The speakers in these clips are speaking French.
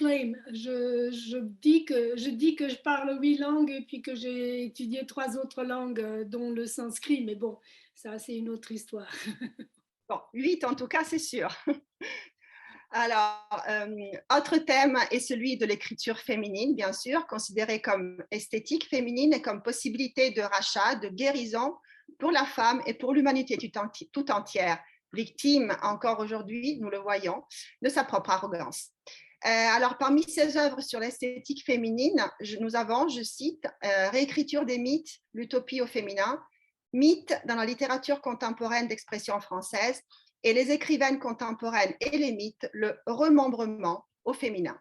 claim. Je dis que je parle 8 langues et puis que j'ai étudié 3 autres langues, dont le sanskrit. Mais bon, ça, c'est une autre histoire. Bon, 8 en tout cas, c'est sûr. Alors, autre thème est celui de l'écriture féminine, bien sûr, considérée comme esthétique féminine et comme possibilité de rachat, de guérison pour la femme et pour l'humanité tout entière, victime encore aujourd'hui, nous le voyons, de sa propre arrogance. Alors, parmi ces œuvres sur l'esthétique féminine, nous avons, je cite, Réécriture des mythes, l'utopie au féminin, mythes dans la littérature contemporaine d'expression française, et les écrivaines contemporaines et les mythes, le remembrement au féminin.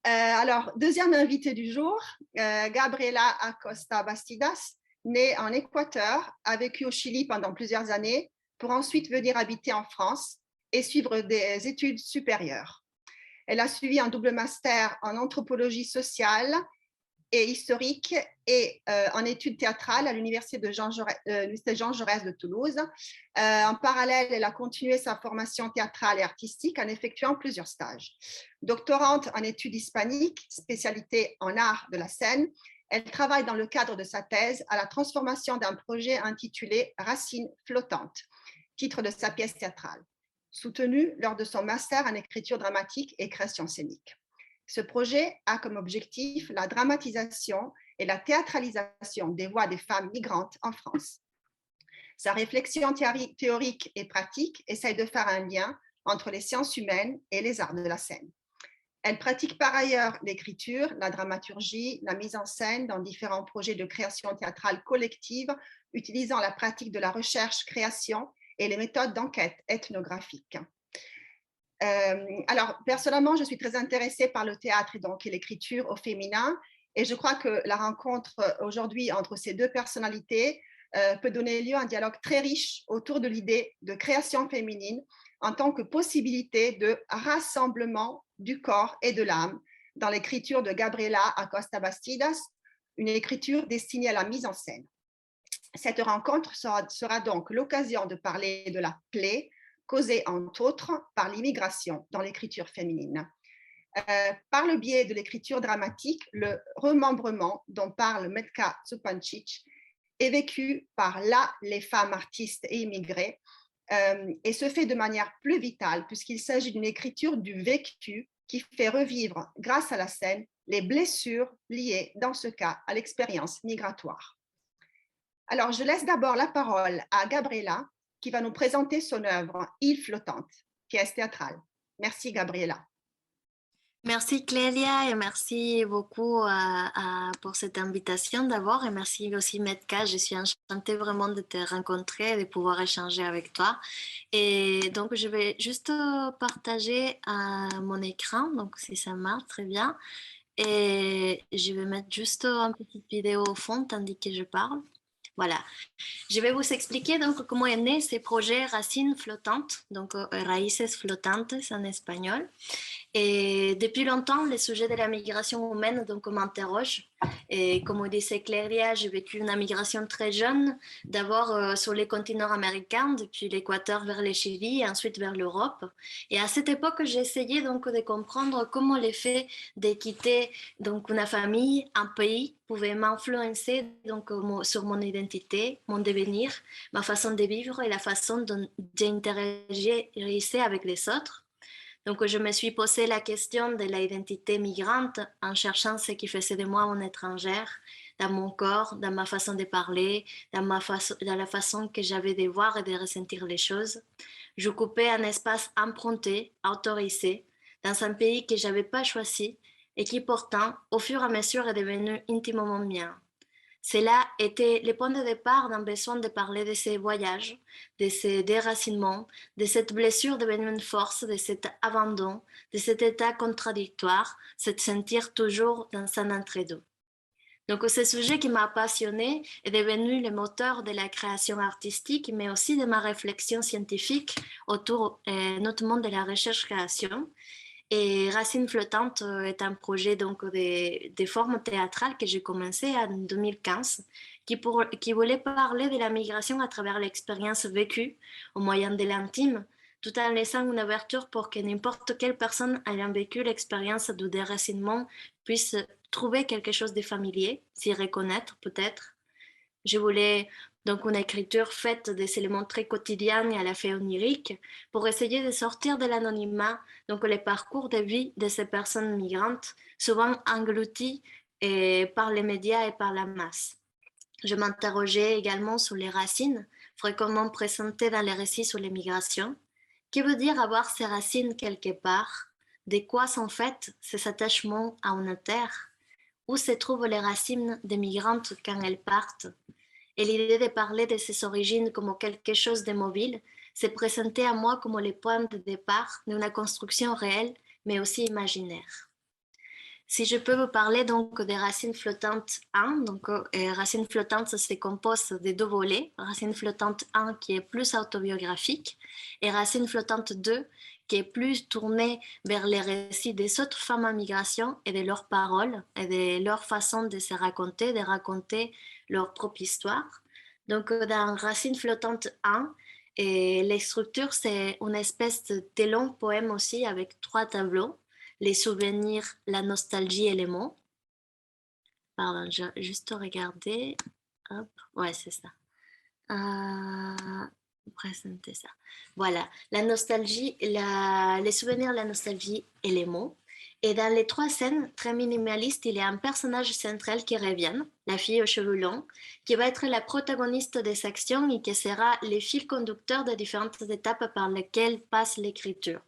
Alors, deuxième invitée du jour, Gabriela Acosta Bastidas, née en Équateur, a vécu au Chili pendant plusieurs années pour ensuite venir habiter en France et suivre des études supérieures. Elle a suivi un double master en anthropologie sociale et historique et en études théâtrales à l'université Jean Jaurès de Toulouse. En parallèle, elle a continué sa formation théâtrale et artistique en effectuant plusieurs stages. Doctorante en études hispaniques, spécialité en art de la scène, elle travaille dans le cadre de sa thèse à la transformation d'un projet intitulé Racines flottantes, titre de sa pièce théâtrale, soutenue lors de son master en écriture dramatique et création scénique. Ce projet a comme objectif la dramatisation et la théâtralisation des voix des femmes migrantes en France. Sa réflexion théorique et pratique essaye de faire un lien entre les sciences humaines et les arts de la scène. Elle pratique par ailleurs l'écriture, la dramaturgie, la mise en scène dans différents projets de création théâtrale collective, utilisant la pratique de la recherche-création et les méthodes d'enquête ethnographique. Alors, personnellement, je suis très intéressée par le théâtre et donc l'écriture au féminin. Et je crois que la rencontre aujourd'hui entre ces deux personnalités peut donner lieu à un dialogue très riche autour de l'idée de création féminine en tant que possibilité de rassemblement du corps et de l'âme dans l'écriture de Gabriela Acosta Bastidas, une écriture destinée à la mise en scène. Cette rencontre sera donc l'occasion de parler de la plaie causée entre autres par l'immigration dans l'écriture féminine. Par le biais de l'écriture dramatique, le remembrement dont parle Metka Zupancic est vécu par les femmes artistes et immigrées et se fait de manière plus vitale puisqu'il s'agit d'une écriture du vécu qui fait revivre, grâce à la scène, les blessures liées, dans ce cas, à l'expérience migratoire. Alors, je laisse d'abord la parole à Gabriela, qui va nous présenter son œuvre « Île flottante », pièce théâtrale. Merci, Gabriela. Merci Clélia et merci beaucoup pour cette invitation d'abord et merci aussi Metka, je suis enchantée vraiment de te rencontrer et de pouvoir échanger avec toi. Et donc je vais juste partager mon écran, donc si ça marche très bien. Et je vais mettre juste une petite vidéo au fond tandis que je parle. Voilà. Je vais vous expliquer donc comment est né ce projet Racines flottantes, donc Raíces flotantes en espagnol. Et depuis longtemps, le sujet de la migration humaine donc, m'interroge. Et comme disait Clélia, j'ai vécu une migration très jeune, d'abord sur les continents américains, depuis l'Équateur vers le Chili et ensuite vers l'Europe. Et à cette époque, j'ai essayé donc de comprendre comment le fait de quitter donc, une famille, un pays, pouvait m'influencer donc, sur mon identité, mon devenir, ma façon de vivre et la façon dont j'interagissais avec les autres. Donc, je me suis posé la question de l'identité migrante en cherchant ce qui faisait de moi une étrangère dans mon corps, dans ma façon de parler, dans la façon que j'avais de voir et de ressentir les choses. J'occupais un espace emprunté, autorisé, dans un pays que je n'avais pas choisi et qui pourtant, au fur et à mesure, est devenu intimement mien. Cela était le point de départ d'un besoin de parler de ces voyages, de ces déracinements, de cette blessure devenue une force, de cet abandon, de cet état contradictoire, se sentir toujours dans un entre-deux. Donc ce sujet qui m'a passionné est devenu le moteur de la création artistique, mais aussi de ma réflexion scientifique autour notamment de la recherche-création. Et Racines flottantes est un projet donc de forme théâtrale que j'ai commencé en 2015 qui voulait parler de la migration à travers l'expérience vécue au moyen de l'intime, tout en laissant une ouverture pour que n'importe quelle personne ayant vécu l'expérience de déracinement puisse trouver quelque chose de familier, s'y reconnaître peut-être. Je voulais donc une écriture faite des éléments très quotidiens et à la fois onirique pour essayer de sortir de l'anonymat, donc les parcours de vie de ces personnes migrantes, souvent englouties par les médias et par la masse. Je m'interrogeais également sur les racines, fréquemment présentées dans les récits sur les migrations. Que veut dire avoir ses racines quelque part? De quoi sont faites ces attachements à une terre? Où se trouvent les racines des migrantes quand elles partent? Et l'idée de parler de ses origines comme quelque chose de mobile s'est présentée à moi comme le point de départ d'une construction réelle, mais aussi imaginaire. Si je peux vous parler donc des racines flottantes 1, donc racines flottantes se compose de deux volets, racine flottante 1 qui est plus autobiographique et racine flottante 2 qui est plus tournée vers les récits des autres femmes en migration et de leurs paroles et de leur façon de se raconter, de raconter leur propre histoire. Donc dans racine flottante 1, et les structures, c'est une espèce de long poème aussi avec 3 tableaux. Les souvenirs, la nostalgie et les mots. Pardon, je vais juste regarder. Hop, ouais, c'est ça. Présenter ça. Voilà, la nostalgie, les souvenirs, la nostalgie et les mots. Et dans les 3 scènes très minimalistes, il y a un personnage central qui revient, la fille aux cheveux longs, qui va être la protagoniste des actions et qui sera le fil conducteur des différentes étapes par lesquelles passe l'écriture.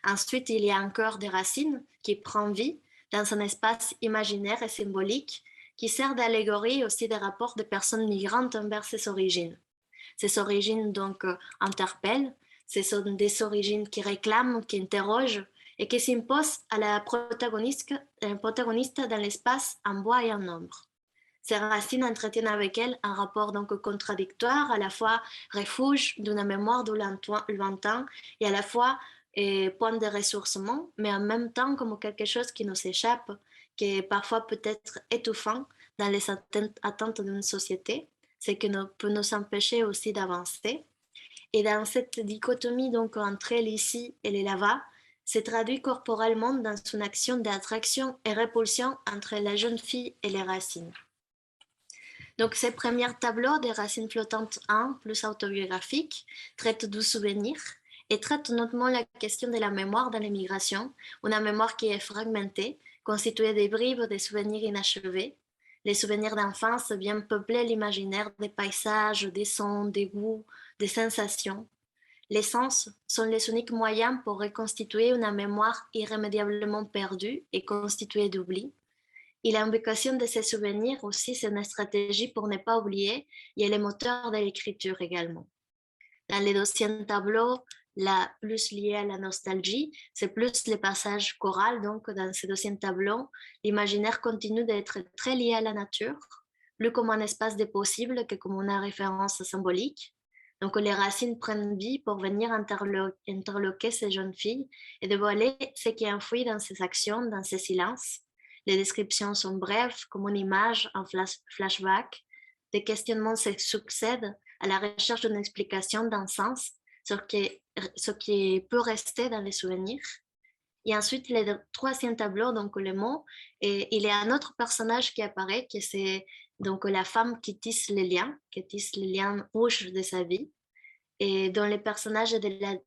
Ensuite, il y a encore des racines qui prennent vie dans un espace imaginaire et symbolique qui sert d'allégorie aussi des rapports de personnes migrantes envers ses origines. Ces origines donc interpellent, ce sont des origines qui réclament, qui interrogent et qui s'imposent à la protagoniste dans l'espace en bois et en ombre. Ces racines entretiennent avec elle un rapport donc contradictoire, à la fois refuge d'une mémoire de lointain et à la fois point de ressourcement, mais en même temps comme quelque chose qui nous échappe, qui parfois peut être étouffant dans les attentes d'une société, ce qui peut nous empêcher aussi d'avancer. Et dans cette dichotomie donc entre l'ici et les là-bas, se traduit corporellement dans une action d'attraction et répulsion entre la jeune fille et les racines. Donc, ces premiers tableaux des racines flottantes 1, plus autobiographiques, traitent du souvenir et traitent notamment la question de la mémoire dans l'immigration, une mémoire qui est fragmentée, constituée des bribes de souvenirs inachevés. Les souvenirs d'enfance viennent peupler l'imaginaire des paysages, des sons, des goûts, des sensations. Les sens sont les uniques moyens pour reconstituer une mémoire irrémédiablement perdue et constituée d'oubli. Et l'invocation de ces souvenirs aussi, c'est une stratégie pour ne pas oublier, et elle est moteur de l'écriture également. Dans les deuxièmes tableaux, la plus liée à la nostalgie, c'est plus les passages chorales. Donc, dans ces deuxièmes tableaux, l'imaginaire continue d'être très lié à la nature, plus comme un espace de possible que comme une référence symbolique. Donc, les racines prennent vie pour venir interloquer ces jeunes filles et dévoiler ce qui est enfoui dans ces actions, dans ces silences. Les descriptions sont brèves, comme une image, un flashback. Des questionnements se succèdent à la recherche d'une explication, d'un sens, ce qui peut rester dans les souvenirs. Et ensuite, le troisième tableau, donc le mot, et il y a un autre personnage qui apparaît, qui c'est donc la femme qui tisse les liens rouges de sa vie. Et dans les personnages de la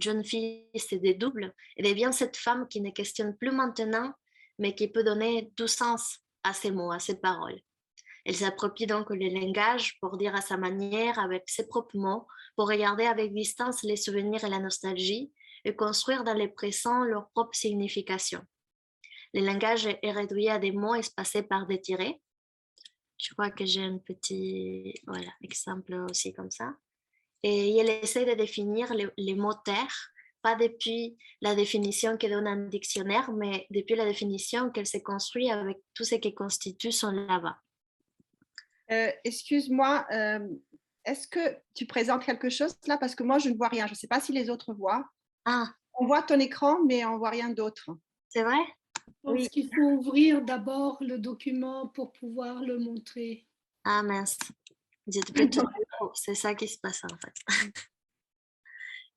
jeune fille, c'est des doubles. Et devient cette femme qui ne questionne plus maintenant, mais qui peut donner du sens à ces mots, à ces paroles. Elle s'approprie donc le langage pour dire à sa manière, avec ses propres mots, pour regarder avec distance les souvenirs et la nostalgie et construire dans le présent leur propre signification. Le langage est réduit à des mots espacés par des tirets. Je crois que j'ai un petit exemple aussi comme ça. Et elle essaie de définir les mots terre, pas depuis la définition que donne un dictionnaire, mais depuis la définition qu'elle se construit avec tout ce qui constitue son là-bas. Excuse-moi, est-ce que tu présentes quelque chose là? Parce que moi, je ne vois rien. Je ne sais pas si les autres voient. Ah, On voit ton écran, mais on ne voit rien d'autre. c'est vrai? Je pense qu'il faut ouvrir d'abord le document pour pouvoir le montrer. Ah mince, c'est ça qui se passe en fait.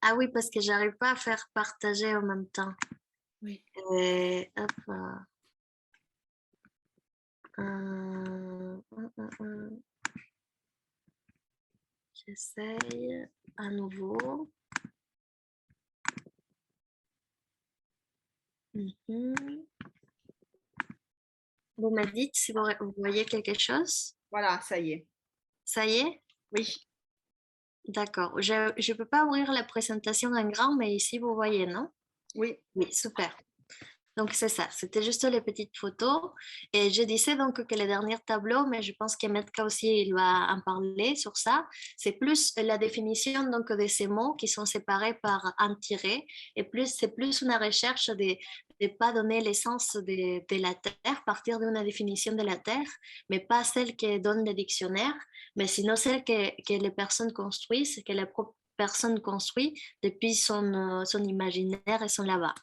Ah oui, parce que j'arrive pas à faire partager en même temps. Oui. Hop. Euh, J'essaye à nouveau. Vous me dites si vous voyez quelque chose. Voilà, ça y est. Ça y est? Oui, D'accord. Je ne peux pas ouvrir la présentation en grand, mais ici vous voyez, non? oui. Oui, super. Donc c'est ça, c'était juste les petites photos. Et je disais donc que le dernier tableau, mais je pense que Metka aussi il va en parler sur ça, c'est plus la définition donc de ces mots qui sont séparés par un tiret. Et plus c'est plus une recherche de ne pas donner l'essence de la Terre, partir d'une définition de la Terre, mais pas celle que donne le dictionnaire, mais sinon celle que les personnes construisent, que la propre personne construit depuis son imaginaire et son là-bas.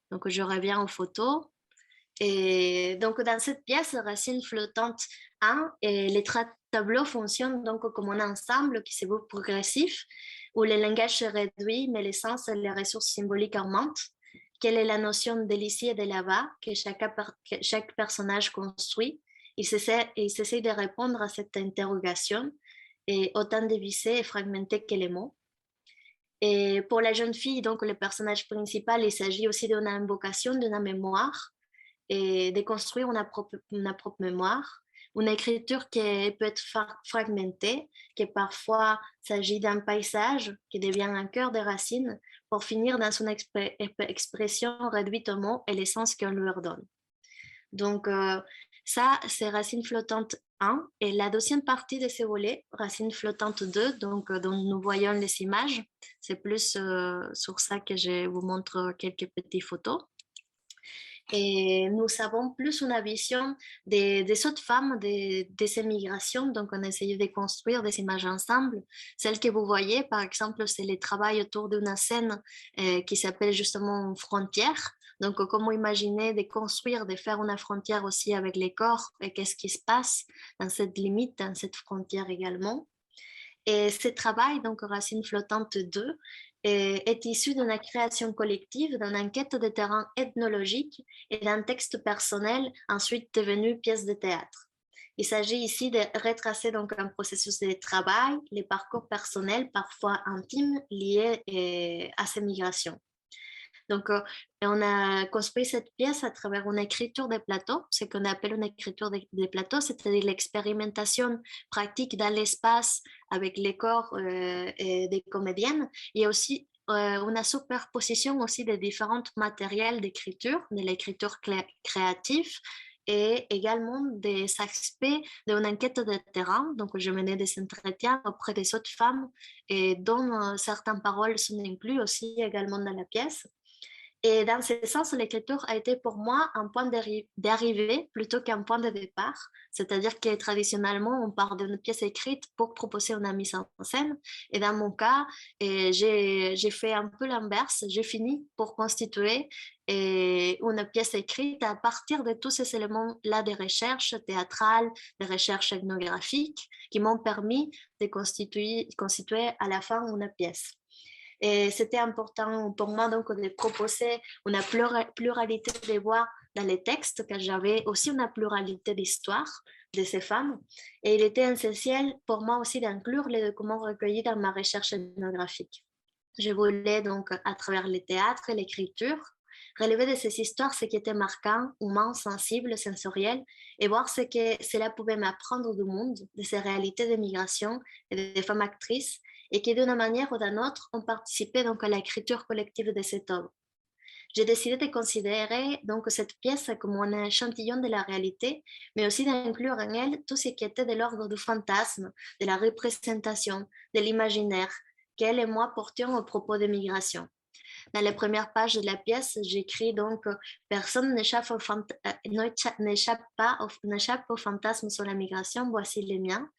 Donc, je reviens aux photos. Et donc, dans cette pièce, Racine flottante 1, et les tableaux fonctionnent donc comme un ensemble qui se veut progressif, où le langage se réduit, mais l'essence et les ressources symboliques augmentent. Quelle est la notion de l'ici et de là-bas que chaque personnage construit? Il s'essaie de répondre à cette interrogation, et autant dévissé et fragmenté que les mots. Et pour la jeune fille, donc le personnage principal, il s'agit aussi d'une invocation, d'une mémoire et de construire une propre mémoire. Une écriture qui peut être fragmentée, qui parfois s'agit d'un paysage qui devient un cœur de racines pour finir dans son expression réduite aux mots et l'essence qu'on leur donne. Donc, ça, c'est Racine flottante 1. Et la deuxième partie de ce volet, Racine flottante 2, donc, dont nous voyons les images, c'est plus sur ça que je vous montre quelques petites photos. Et nous avons plus une vision des autres femmes de ces migrations. Donc, on a essayé de construire des images ensemble. Celle que vous voyez, par exemple, c'est le travail autour d'une scène qui s'appelle justement Frontière. Donc, comment imaginer de construire, de faire une frontière aussi avec les corps et qu'est-ce qui se passe dans cette limite, dans cette frontière également. Et ce travail, donc Racine flottante 2, est issu d'une création collective, d'une enquête de terrain ethnologique et d'un texte personnel ensuite devenu pièce de théâtre. Il s'agit ici de retracer donc un processus de travail, les parcours personnels, parfois intimes, liés à ces migrations. Donc, on a construit cette pièce à travers une écriture de plateau, ce qu'on appelle une écriture de plateau, c'est-à-dire l'expérimentation pratique dans l'espace avec les corps et des comédiennes, et aussi une superposition aussi des différents matériels d'écriture, de l'écriture créative, et également des aspects d'une enquête de terrain. Donc, je menais des entretiens auprès des autres femmes et dont certaines paroles sont incluses aussi également dans la pièce. Et dans ce sens, l'écriture a été pour moi un point d'arrivée plutôt qu'un point de départ. C'est-à-dire que traditionnellement, on part d'une pièce écrite pour proposer une mise en scène. Et dans mon cas, j'ai fait un peu l'inverse. J'ai fini pour constituer une pièce écrite à partir de tous ces éléments-là de recherche théâtrale, de recherche ethnographique, qui m'ont permis de constituer à la fin une pièce. Et c'était important pour moi donc de proposer une pluralité de voix dans les textes, car j'avais aussi une pluralité d'histoires de ces femmes. Et il était essentiel pour moi aussi d'inclure les documents recueillis dans ma recherche ethnographique. Je voulais donc, à travers le théâtre et l'écriture, relever de ces histoires ce qui était marquant, humain, sensible, sensoriel, et voir ce que cela pouvait m'apprendre du monde, de ces réalités de migration et des femmes actrices, et qui d'une manière ou d'une autre ont participé donc à l'écriture collective de cette œuvre. J'ai décidé de considérer donc cette pièce comme un échantillon de la réalité, mais aussi d'inclure en elle tout ce qui était de l'ordre du fantasme, de la représentation, de l'imaginaire, qu'elle et moi portions au propos de migration. Dans les premières pages de la pièce, j'écris donc personne n'échappe au fantasme sur la migration, voici les miens.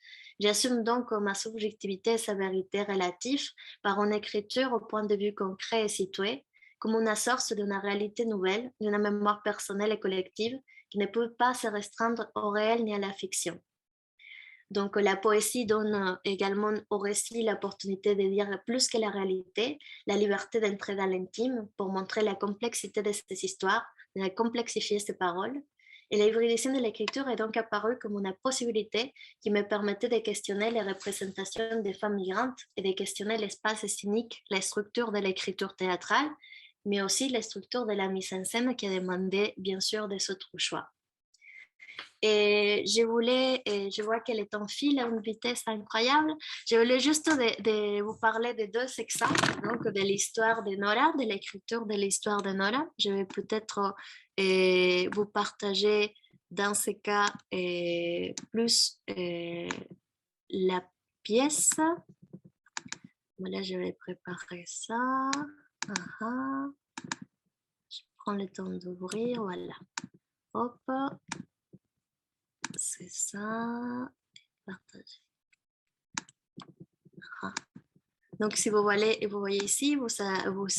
J'assume donc ma subjectivité et sa vérité relative par une écriture au point de vue concret et situé, comme une source d'une réalité nouvelle, d'une mémoire personnelle et collective qui ne peut pas se restreindre au réel ni à la fiction. Donc, la poésie donne également au récit l'opportunité de dire plus que la réalité, la liberté d'entrer dans l'intime pour montrer la complexité de ces histoires, de complexifier ces paroles. Et l'hybridation de l'écriture est donc apparue comme une possibilité qui me permettait de questionner les représentations des femmes migrantes et de questionner l'espace scénique, la structure de l'écriture théâtrale, mais aussi la structure de la mise en scène qui demandait bien sûr des autres choix. Et je vois qu'elle est en file à une vitesse incroyable. Je voulais juste de vous parler de deux exemples, donc de l'histoire de Nora, de l'écriture de l'histoire de Nora. Je vais peut-être vous partager dans ce cas plus la pièce. Voilà, je vais préparer ça. Je prends le temps d'ouvrir, voilà. Hop. C'est ça, partager. Donc, si vous voyez ici, vous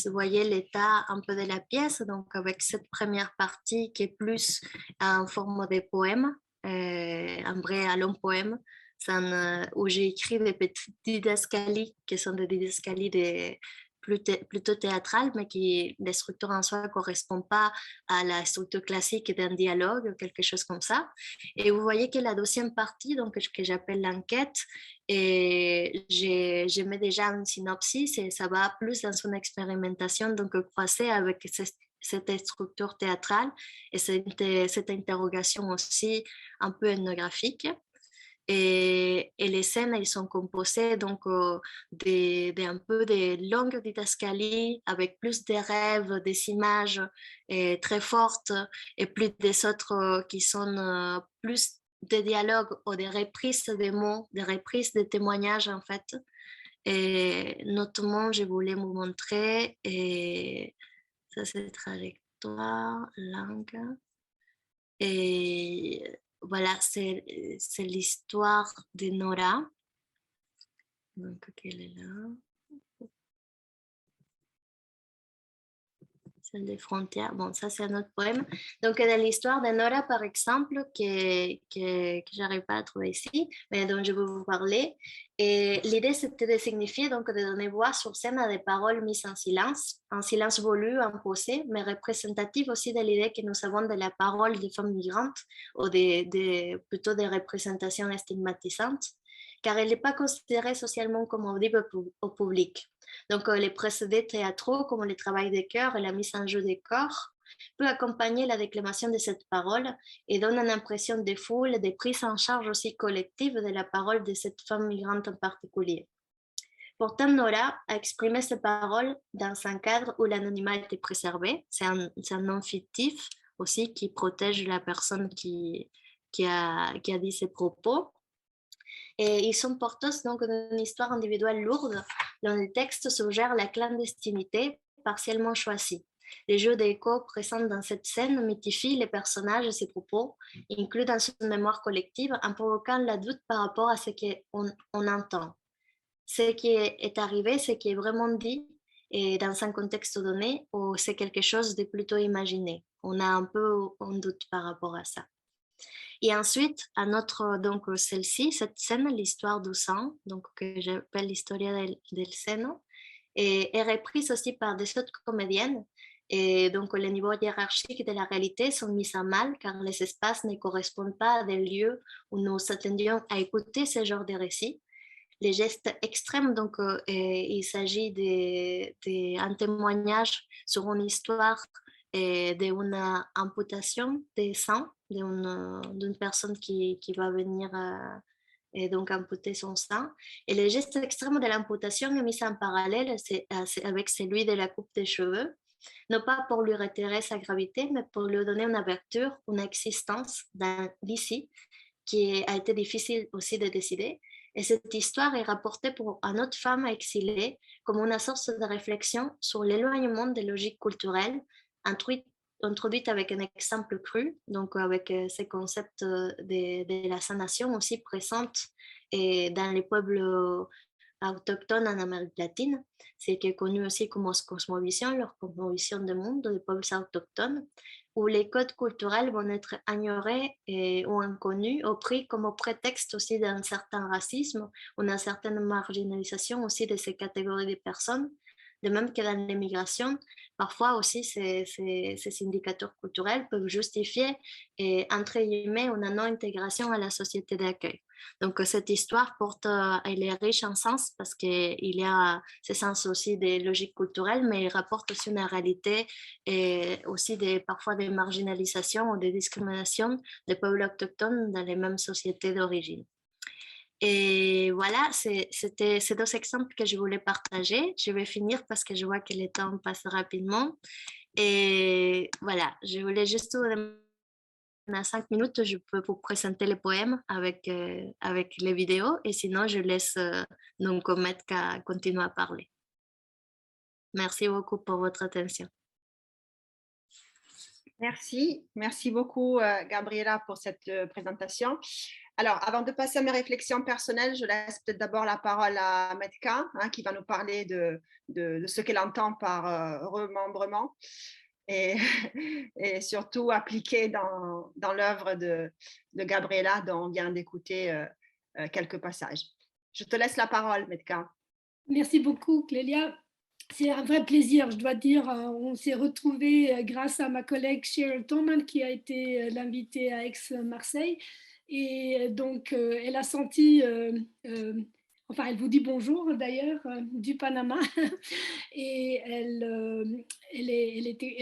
voyez l'état un peu de la pièce, donc avec cette première partie qui est plus en forme de poème, un vrai long poème, où j'ai écrit des petites didascalies qui sont des didascalies plutôt théâtrales, mais qui, les structures en soi ne correspondent pas à la structure classique d'un dialogue ou quelque chose comme ça. Et vous voyez que la deuxième partie, donc, que j'appelle l'enquête, et je mets déjà une synopsis et ça va plus dans son expérimentation, donc croisée avec cette structure théâtrale et cette interrogation aussi un peu ethnographique. Et les scènes, elles sont composées donc un peu de longues didascalies avec plus de rêves, des images très fortes et plus des autres qui sont plus des dialogues ou des reprises de mots, des reprises de témoignages en fait. Et notamment, je voulais vous montrer, et ça c'est trajectoire, langue. Et voilà, c'est l'histoire de Nora. Donc, elle est là. Celle des frontières. Bon, ça, c'est un autre poème. Donc, dans l'histoire de Nora, par exemple, que je n'arrive pas à trouver ici, mais dont je vais vous parler. Et l'idée, c'était de signifier, donc, de donner voix sur scène à des paroles mises en silence voulu, imposé, mais représentatif aussi de l'idée que nous avons de la parole des femmes migrantes, ou plutôt des représentations stigmatisantes, car elle n'est pas considérée socialement comme audible au public. Donc, les procédés théâtraux, comme le travail des cœurs et la mise en jeu des corps, peut accompagner la déclamation de cette parole et donne une impression de foule et de prise en charge aussi collective de la parole de cette femme migrante en particulier. Pourtant, Nora a exprimé ses paroles dans un cadre où l'anonymat était préservé. C'est un nom fictif aussi qui protège la personne qui a dit ses propos. Et ils sont porteurs donc d'une histoire individuelle lourde dont le texte suggère la clandestinité partiellement choisie. Les jeux d'écho présents dans cette scène mythifient les personnages et ses propos, inclus dans une mémoire collective, en provoquant la doute par rapport à ce qu'on entend. Ce qui est arrivé, ce qui est vraiment dit et dans un contexte donné, ou c'est quelque chose de plutôt imaginé. On a un peu un doute par rapport à ça. Et ensuite, donc celle-ci, cette scène, l'histoire du sang, donc que j'appelle l'Historia del Seno, est reprise aussi par des autres comédiennes. Et donc, les niveaux hiérarchiques de la réalité sont mis à mal car les espaces ne correspondent pas à des lieux où nous attendions à écouter ce genre de récits. Les gestes extrêmes, donc, il s'agit d'un témoignage sur une histoire d'une amputation des seins d'une personne qui va venir et donc amputer son sein. Et le geste extrême de l'amputation est mis en parallèle avec celui de la coupe des cheveux, non pas pour lui retirer sa gravité, mais pour lui donner une ouverture, une existence d'ici, qui a été difficile aussi de décider. Et cette histoire est rapportée pour une autre femme exilée comme une source de réflexion sur l'éloignement des logiques culturelles, introduite avec un exemple cru, donc avec ces concepts de la sanation aussi présentes dans les peuples autochtones en Amérique latine, c'est qui est connu aussi comme cosmovision, leur cosmovision du monde des peuples autochtones, où les codes culturels vont être ignorés ou inconnus, ou pris comme prétexte aussi d'un certain racisme ou d'une certaine marginalisation aussi de ces catégories de personnes. De même que dans l'immigration, parfois aussi ces indicateurs culturels peuvent justifier, entre guillemets, une non-intégration à la société d'accueil. Donc cette histoire elle est riche en sens parce qu'il y a ce sens aussi des logiques culturelles, mais il rapporte aussi une réalité et aussi parfois des marginalisations ou des discriminations des peuples autochtones dans les mêmes sociétés d'origine. Et voilà, c'était ces deux exemples que je voulais partager. Je vais finir parce que je vois que le temps passe rapidement. Et voilà, je voulais juste dans 5 minutes, je peux vous présenter les poèmes avec les vidéos. Et sinon, je laisse donc Metka continuer à parler. Merci beaucoup pour votre attention. Merci beaucoup, Gabriela, pour cette présentation. Alors, avant de passer à mes réflexions personnelles, je laisse peut-être d'abord la parole à Metka, qui va nous parler de ce qu'elle entend par remembrement et, et surtout appliqué dans l'œuvre de Gabriela, dont on vient d'écouter quelques passages. Je te laisse la parole, Metka. Merci beaucoup, Clélia. C'est un vrai plaisir, je dois dire. On s'est retrouvés grâce à ma collègue Cheryl Thoman, qui a été l'invitée à Aix-Marseille. Et donc, elle a senti, enfin, elle vous dit bonjour d'ailleurs, du Panama. Et elle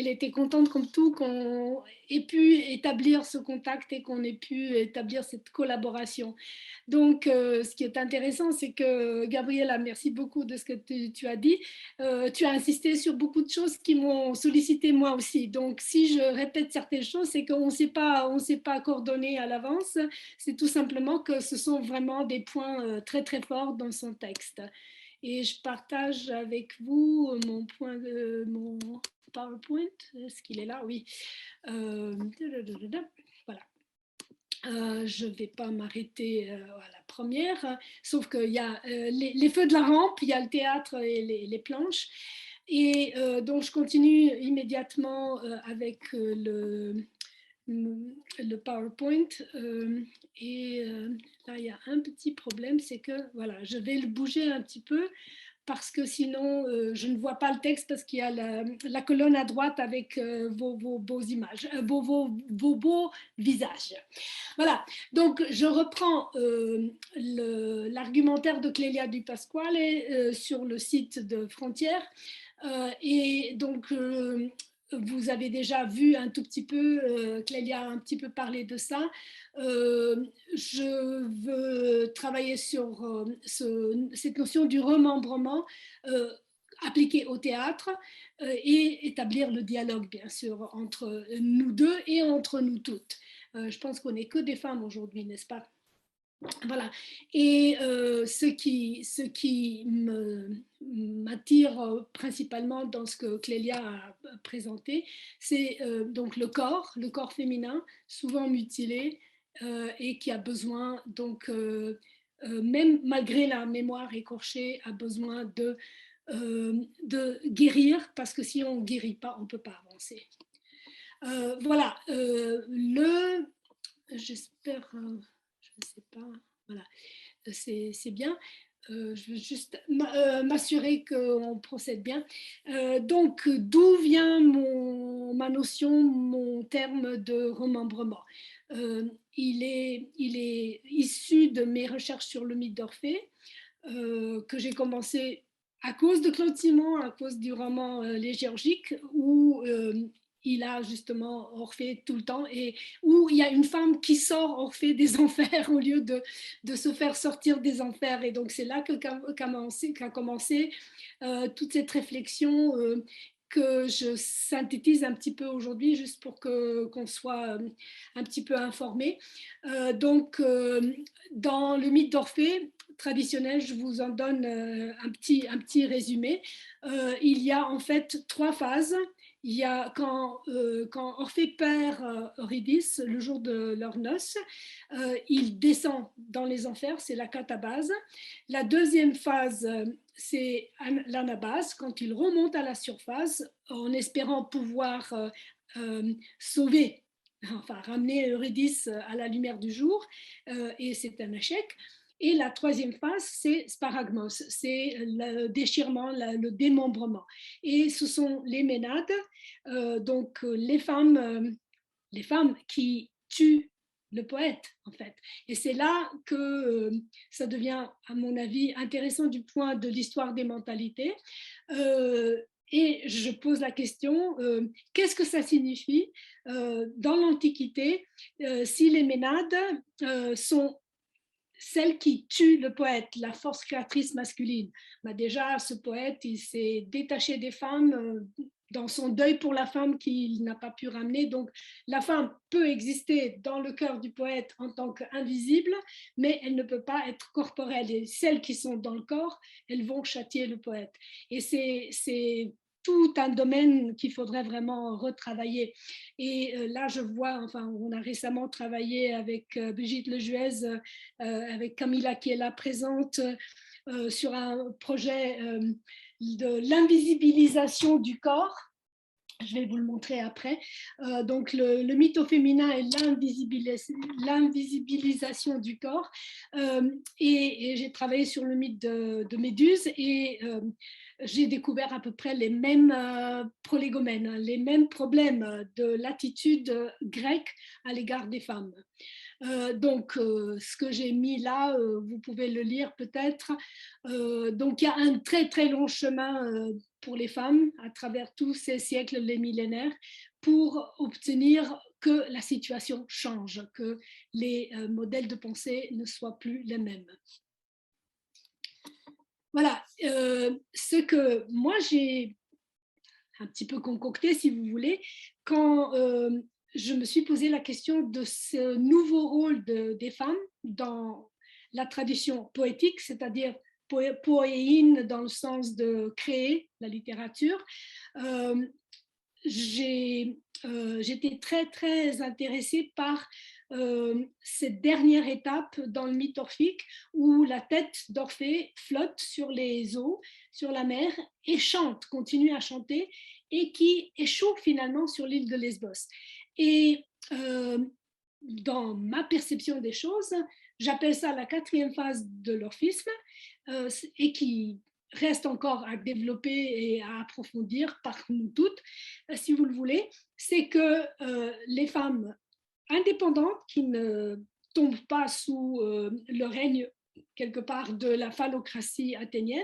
était contente comme tout qu'on ait pu établir ce contact et qu'on ait pu établir cette collaboration. Donc, ce qui est intéressant, c'est que, Gabriela, merci beaucoup de ce que tu as dit. Tu as insisté sur beaucoup de choses qui m'ont sollicité moi aussi. Donc, si je répète certaines choses, c'est qu'on ne s'est pas coordonné à l'avance. C'est tout simplement que ce sont vraiment des points très, très forts dans son texte. Et je partage avec vous mon PowerPoint. Est-ce qu'il est là? Oui. Voilà. Je ne vais pas m'arrêter à la première, sauf qu'il y a les feux de la rampe, il y a le théâtre et les planches. Et donc, je continue immédiatement avec le PowerPoint. Et là, il y a un petit problème, c'est que voilà, je vais le bouger un petit peu parce que sinon, je ne vois pas le texte parce qu'il y a la colonne à droite avec vos beaux images, vos beaux visages. Voilà, donc je reprends l'argumentaire de Clélia Di Pasquale sur le site de Frontières. Et donc, vous avez déjà vu un tout petit peu, Clélia a un petit peu parlé de ça. Je veux travailler sur cette notion du remembrement appliqué au théâtre et établir le dialogue, bien sûr, entre nous deux et entre nous toutes. Je pense qu'on n'est que des femmes aujourd'hui, n'est-ce pas? Voilà. Et ce qui m'attire principalement dans ce que Clélia a présenté, c'est donc le corps féminin, souvent mutilé et qui a besoin, donc, même malgré la mémoire écorchée, a besoin de guérir, parce que si on ne guérit pas, on ne peut pas avancer. Voilà. J'espère... je ne sais pas, voilà, c'est bien. Je veux juste m'assurer qu'on procède bien. Donc, d'où vient ma notion, mon terme de remembrement? Il est issu de mes recherches sur le mythe d'Orphée, que j'ai commencé à cause de Claude Simon, à cause du roman Les Géorgiques, où il a justement Orphée tout le temps, et où il y a une femme qui sort Orphée des enfers au lieu de se faire sortir des enfers. Et donc c'est là qu'a commencé toute cette réflexion que je synthétise un petit peu aujourd'hui, juste pour qu'on soit un petit peu informé. Donc, dans le mythe d'Orphée traditionnel, je vous en donne un petit résumé. Il y a en fait 3 phases. Il y a quand Orphée perd Eurydice le jour de leurs noces, il descend dans les enfers, c'est la catabase. La deuxième phase, c'est l'anabase, quand il remonte à la surface en espérant pouvoir sauver, enfin ramener Eurydice à la lumière du jour, et c'est un échec. Et la troisième phase, c'est sparagmos, c'est le déchirement, le démembrement. Et ce sont les ménades, donc les femmes qui tuent le poète, en fait. Et c'est là que ça devient, à mon avis, intéressant du point de l'histoire des mentalités. Et je pose la question, qu'est-ce que ça signifie dans l'Antiquité si les ménades sont celle qui tue le poète, la force créatrice masculine. Bah déjà, ce poète, il s'est détaché des femmes dans son deuil pour la femme qu'il n'a pas pu ramener. Donc, la femme peut exister dans le cœur du poète en tant qu'invisible, mais elle ne peut pas être corporelle. Et celles qui sont dans le corps, elles vont châtier le poète. Et c'est tout un domaine qu'il faudrait vraiment retravailler. Et là, je vois, enfin, on a récemment travaillé avec Brigitte Lejuez, avec Camilla qui est là présente, sur un projet de l'invisibilisation du corps. Je vais vous le montrer après. Donc, le mythe au féminin et l'invisibilisation du corps. Et j'ai travaillé sur le mythe de Méduse et j'ai découvert à peu près les mêmes prolégomènes, les mêmes problèmes de l'attitude grecque à l'égard des femmes. Donc, ce que j'ai mis là, vous pouvez le lire peut-être. Donc, il y a un très, très long chemin pour les femmes à travers tous ces siècles, les millénaires, pour obtenir que la situation change, que les modèles de pensée ne soient plus les mêmes. Voilà, ce que moi j'ai un petit peu concocté, si vous voulez, quand je me suis posé la question de ce nouveau rôle des femmes dans la tradition poétique, c'est-à-dire poéine dans le sens de créer la littérature. J'étais très, très intéressée par cette dernière étape dans le mythe orphique où la tête d'Orphée flotte sur les eaux, sur la mer, et chante, continue à chanter, et qui échoue finalement sur l'île de Lesbos. Et dans ma perception des choses, j'appelle ça la quatrième phase de l'orphisme, et qui reste encore à développer et à approfondir par nous toutes, si vous le voulez, c'est que les femmes indépendantes qui ne tombent pas sous le règne quelque part de la phallocratie athénienne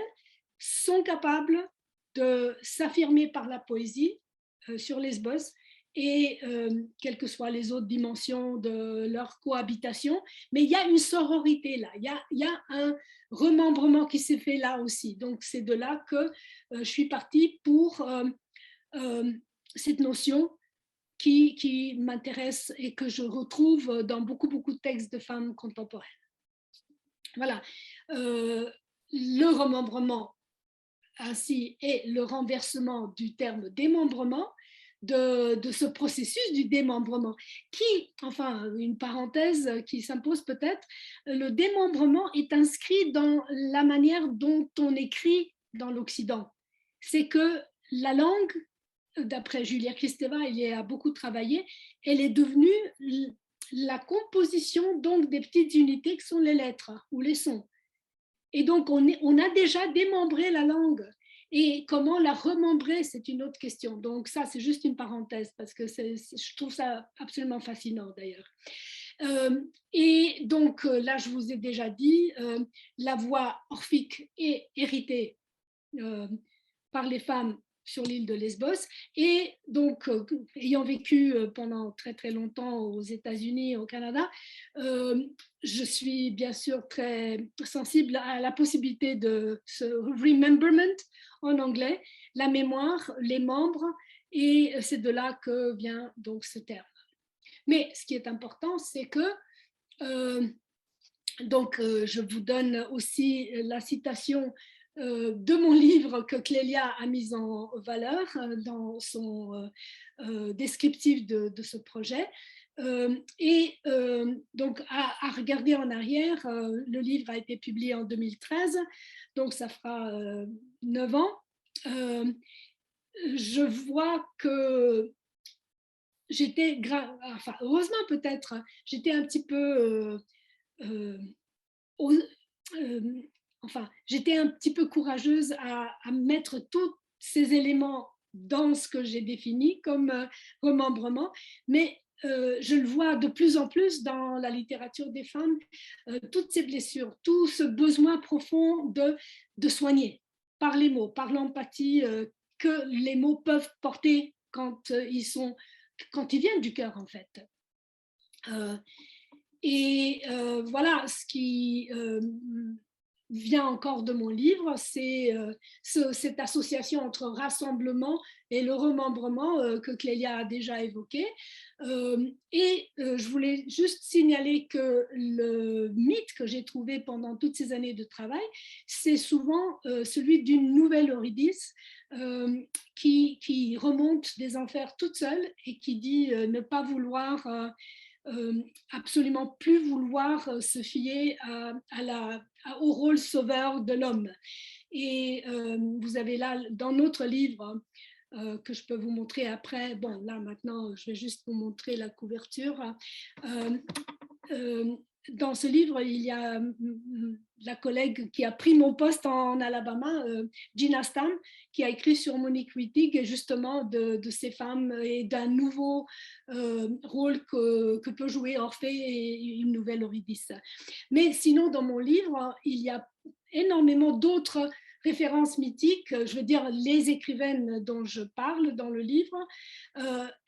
sont capables de s'affirmer par la poésie sur Lesbos et quelles que soient les autres dimensions de leur cohabitation. Mais il y a une sororité là, il y a un remembrement qui s'est fait là aussi. Donc c'est de là que je suis partie pour cette notion qui m'intéresse et que je retrouve dans beaucoup, beaucoup de textes de femmes contemporaines. Voilà. Le remembrement ainsi est le renversement du terme démembrement, de ce processus du démembrement qui, enfin une parenthèse qui s'impose peut-être, le démembrement est inscrit dans la manière dont on écrit dans l'Occident. C'est que la langue, d'après Julia Kristeva, il y a beaucoup travaillé, elle est devenue la composition donc des petites unités qui sont les lettres ou les sons. Et donc on a déjà démembré la langue. Et comment la remembrer, c'est une autre question. Donc ça, c'est juste une parenthèse parce que je trouve ça absolument fascinant d'ailleurs. Et donc là, je vous ai déjà dit, la voix orphique est héritée par les femmes sur l'île de Lesbos. Et donc, ayant vécu pendant très très longtemps aux États-Unis, au Canada, je suis bien sûr très sensible à la possibilité de ce rememberment en anglais, la mémoire, les membres, et c'est de là que vient donc ce terme. Mais ce qui est important, c'est que donc je vous donne aussi la citation de mon livre que Clélia a mis en valeur dans son descriptif de ce projet. Et donc à regarder en arrière, le livre a été publié en 2013, donc ça fera 9 ans. Je vois que enfin, heureusement peut-être, j'étais un petit peu, enfin, j'étais un petit peu courageuse à mettre tous ces éléments dans ce que j'ai défini comme remembrement, mais je le vois de plus en plus dans la littérature des femmes, toutes ces blessures, tout ce besoin profond de soigner par les mots, par l'empathie que les mots peuvent porter quand ils viennent du cœur en fait. Euh, voilà, ce qui vient encore de mon livre, c'est cette association entre rassemblement et le remembrement que Clélia a déjà évoqué. Je voulais juste signaler que le mythe que j'ai trouvé pendant toutes ces années de travail, c'est souvent celui d'une nouvelle Eurydice qui remonte des enfers toute seule et qui dit ne pas vouloir absolument plus vouloir se fier au rôle sauveur de l'homme. Et vous avez là, dans notre livre, que je peux vous montrer après, bon là maintenant je vais juste vous montrer la couverture, dans ce livre, il y a la collègue qui a pris mon poste en Alabama, Gina Stam, qui a écrit sur Monique Wittig, justement de ces femmes et d'un nouveau rôle que peut jouer Orphée et une nouvelle Eurydice. Mais sinon, dans mon livre, il y a énormément d'autres références mythiques. Je veux dire, les écrivaines dont je parle dans le livre,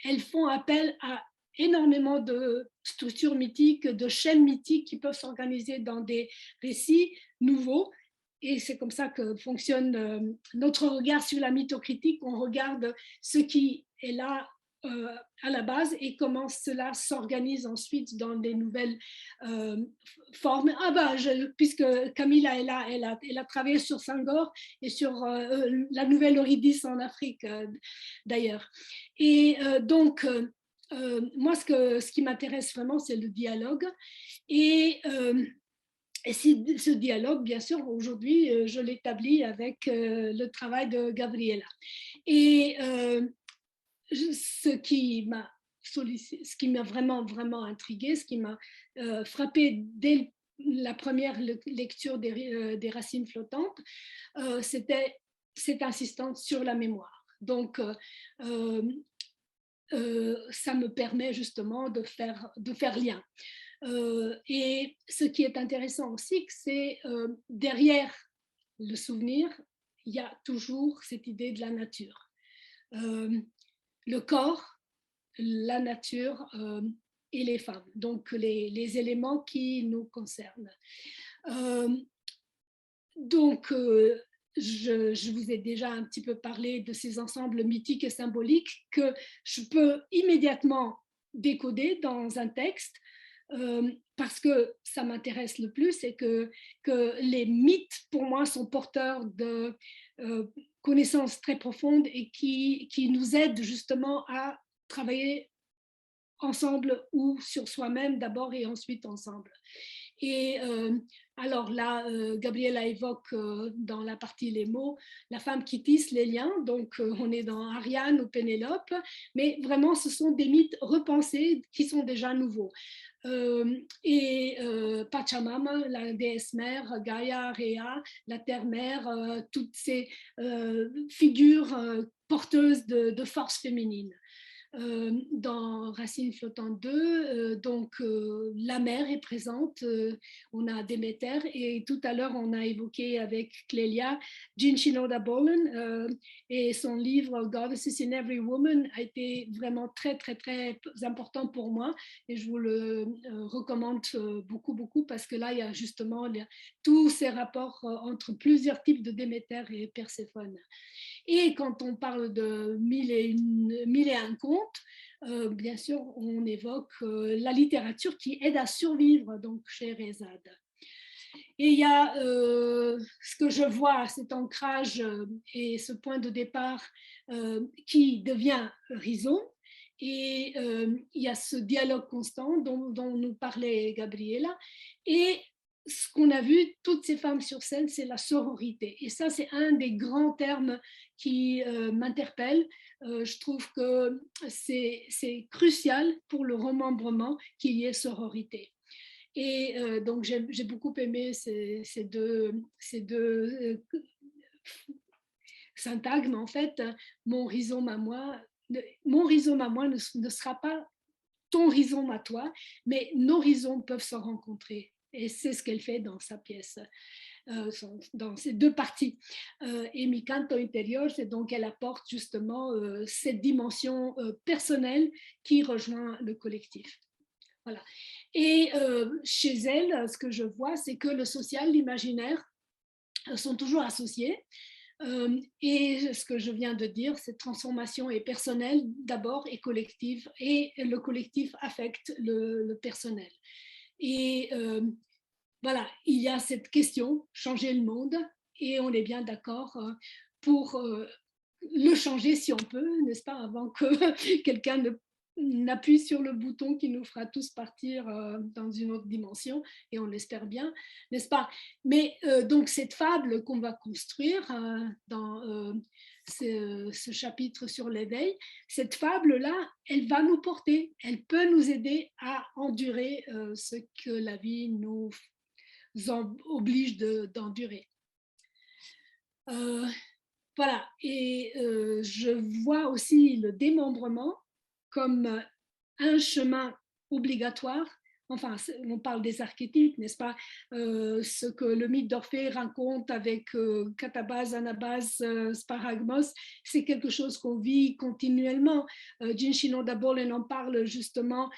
elles font appel à énormément de structures mythiques, de chaînes mythiques qui peuvent s'organiser dans des récits nouveaux. Et c'est comme ça que fonctionne notre regard sur la mythocritique. On regarde ce qui est là à la base et comment cela s'organise ensuite dans des nouvelles formes. Puisque Camilla est là, elle a travaillé sur Senghor et sur la nouvelle Eurydice en Afrique d'ailleurs. Et moi, ce qui m'intéresse vraiment, c'est le dialogue. Et ce dialogue, bien sûr, aujourd'hui, je l'établis avec le travail de Gabriela. Et ce qui m'a vraiment, vraiment intriguée, ce qui m'a frappée dès la première lecture des Racines flottantes, c'était cette insistance sur la mémoire. Donc, ça me permet justement de faire lien. Et ce qui est intéressant aussi, c'est derrière le souvenir, il y a toujours cette idée de la nature. Le corps, la nature et les femmes, donc les éléments qui nous concernent. Je vous ai déjà un petit peu parlé de ces ensembles mythiques et symboliques que je peux immédiatement décoder dans un texte parce que ça m'intéresse le plus et que les mythes, pour moi, sont porteurs de connaissances très profondes et qui nous aident justement à travailler ensemble ou sur soi-même d'abord et ensuite ensemble. Et alors là, Gabriela évoque dans la partie les mots, la femme qui tisse les liens, donc on est dans Ariane ou Pénélope, mais vraiment ce sont des mythes repensés qui sont déjà nouveaux. Pachamama, la déesse mère, Gaïa, Rhea, la terre-mère, toutes ces figures porteuses de force féminine. Dans Racines flottantes 2, la mer est présente, on a Déméter et tout à l'heure on a évoqué avec Clélia Jean Shinoda Bolen et son livre Goddesses in Every Woman a été vraiment très très très important pour moi et je vous le recommande beaucoup parce que là il y a justement tous ces rapports entre plusieurs types de Déméter et Perséphone. Et quand on parle de mille et un contes, bien sûr, on évoque la littérature qui aide à survivre, donc chez Rezad. Et il y a ce que je vois, cet ancrage et ce point de départ qui devient rhizome. Et il y a ce dialogue constant dont nous parlait Gabriela. Et ce qu'on a vu, toutes ces femmes sur scène, c'est la sororité. Et ça, c'est un des grands termes qui m'interpelle. Je trouve que c'est crucial pour le remembrement qu'il y ait sororité. Et donc, j'ai beaucoup aimé ces deux syntagmes. En fait, mon rhizome à moi, ne sera pas ton rhizome à toi, mais nos rhizomes peuvent se rencontrer. Et c'est ce qu'elle fait dans sa pièce, dans ces deux parties. Et Mi Canto Interior, c'est donc elle apporte justement cette dimension personnelle qui rejoint le collectif. Voilà. Et chez elle, ce que je vois, c'est que le social, l'imaginaire sont toujours associés. Et ce que je viens de dire, cette transformation est personnelle d'abord et collective, et le collectif affecte le personnel. Et voilà, il y a cette question, changer le monde, et on est bien d'accord pour le changer si on peut, n'est-ce pas, avant que quelqu'un n'appuie sur le bouton qui nous fera tous partir dans une autre dimension, et on l'espère bien, n'est-ce pas? Mais donc cette fable qu'on va construire dans ce chapitre sur l'éveil, cette fable-là, elle va nous porter, elle peut nous aider à endurer ce que la vie nous oblige d'endurer. Voilà, et je vois aussi le démembrement comme un chemin obligatoire. Enfin, on parle des archétypes, n'est-ce pas? Ce que le mythe d'Orphée raconte avec Catabase, Anabase, Sparagmos, c'est quelque chose qu'on vit continuellement. Gin Dabolen en parle justement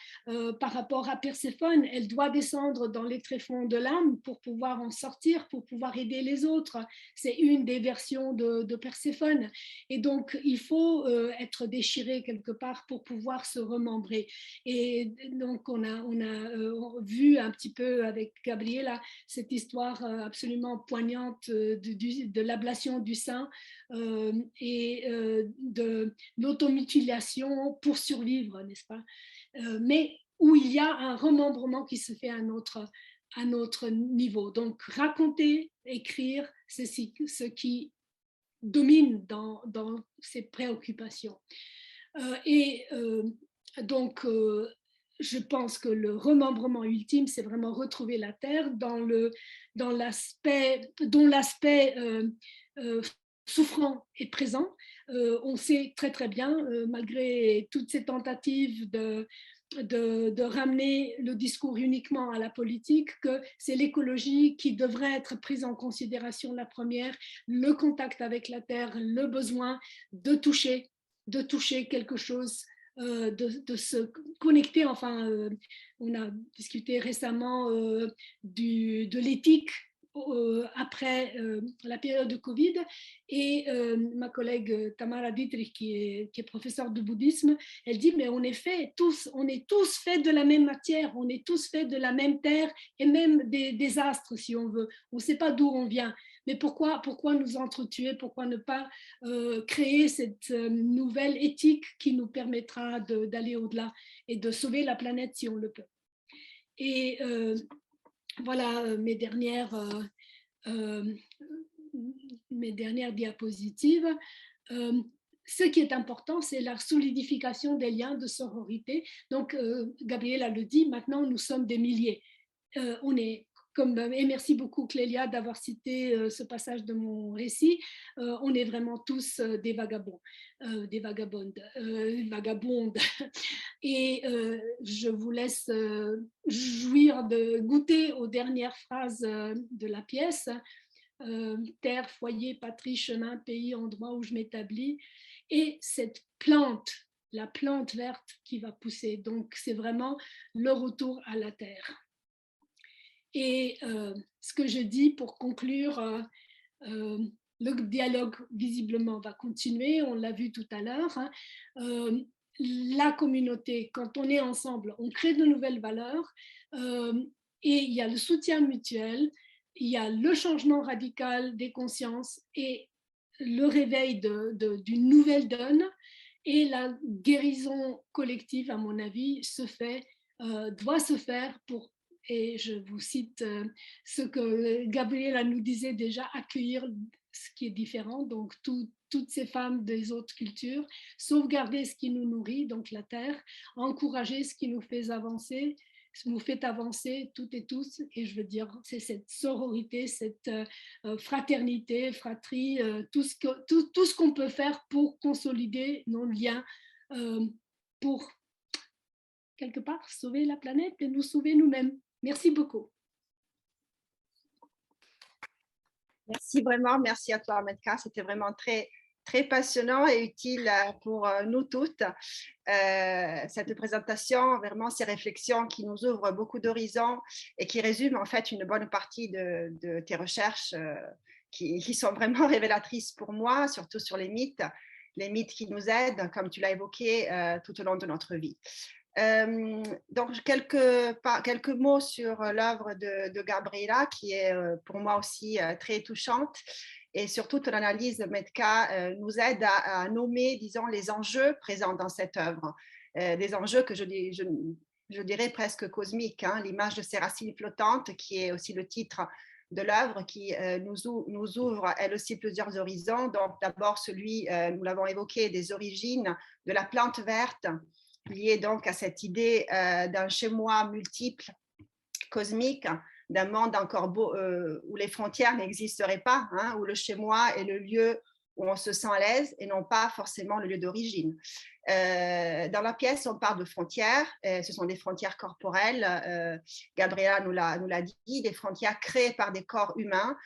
par rapport à Perséphone. Elle doit descendre dans les tréfonds de l'âme pour pouvoir en sortir, pour pouvoir aider les autres. C'est une des versions de Perséphone. Et donc, il faut être déchiré quelque part pour pouvoir se remembrer. Et donc, on a vu un petit peu avec Gabriela cette histoire absolument poignante de l'ablation du sein et de l'automutilation pour survivre, n'est-ce pas? Mais où il y a un remembrement qui se fait à notre niveau. Donc, raconter, écrire, c'est ce qui domine dans ces préoccupations. Et donc, je pense que le remembrement ultime, c'est vraiment retrouver la terre dont l'aspect souffrant est présent. On sait très très bien, malgré toutes ces tentatives de ramener le discours uniquement à la politique, que c'est l'écologie qui devrait être prise en considération la première, le contact avec la terre, le besoin de toucher quelque chose, de se connecter. Enfin, on a discuté récemment de l'éthique après la période de Covid, et ma collègue Tamara Dietrich, qui est professeure de bouddhisme, elle dit, mais on est tous faits de la même matière, on est tous faits de la même terre, et même des astres, si on veut. On ne sait pas d'où on vient. Mais pourquoi nous entretuer? Pourquoi ne pas créer cette nouvelle éthique qui nous permettra d'aller au-delà et de sauver la planète si on le peut? Et voilà mes dernières diapositives. Ce qui est important, c'est la solidification des liens de sororité. Donc, Gabriela le dit, maintenant nous sommes des milliers. On est et merci beaucoup Clélia d'avoir cité ce passage de mon récit, on est vraiment tous des vagabonds, des vagabondes. Et je vous laisse goûter aux dernières phrases de la pièce. Terre, foyer, patrie, chemin, pays, endroit où je m'établis. Et cette plante, la plante verte qui va pousser. Donc c'est vraiment le retour à la terre. Et ce que je dis pour conclure, le dialogue visiblement va continuer, on l'a vu tout à l'heure. La communauté, quand on est ensemble, on crée de nouvelles valeurs, et il y a le soutien mutuel, il y a le changement radical des consciences et le réveil d'une nouvelle donne, et la guérison collective, à mon avis, doit se faire pour et je vous cite ce que Gabriela nous disait déjà, accueillir ce qui est différent, donc toutes ces femmes des autres cultures, sauvegarder ce qui nous nourrit, donc la terre, encourager ce qui nous fait avancer, nous fait avancer toutes et tous, et je veux dire, c'est cette sororité, cette fraternité, fratrie, tout ce qu'on peut faire pour consolider nos liens, pour quelque part sauver la planète et nous sauver nous-mêmes. Merci beaucoup. Merci vraiment, merci à toi Metka, c'était vraiment très passionnant et utile pour nous toutes. Cette présentation, vraiment ces réflexions qui nous ouvrent beaucoup d'horizons et qui résument en fait une bonne partie de tes recherches qui sont vraiment révélatrices pour moi, surtout sur les mythes qui nous aident, comme tu l'as évoqué, tout au long de notre vie. Donc, quelques mots sur l'œuvre de Gabriela, qui est pour moi aussi très touchante. Et surtout, ton analyse, Metka, nous aide à nommer, disons, les enjeux présents dans cette œuvre. Des enjeux que je dirais presque cosmiques. Hein, l'image de ces racines flottantes, qui est aussi le titre de l'œuvre, qui nous ouvre, elle aussi, plusieurs horizons. Donc, d'abord, celui, nous l'avons évoqué, des origines de la plante verte, lié donc à cette idée d'un chez-moi multiple, cosmique, d'un monde encore beau, où les frontières n'existeraient pas, hein, où le chez-moi est le lieu où on se sent à l'aise et non pas forcément le lieu d'origine. Dans la pièce, on parle de frontières, ce sont des frontières corporelles, Gabriela nous l'a dit, des frontières créées par des corps humains,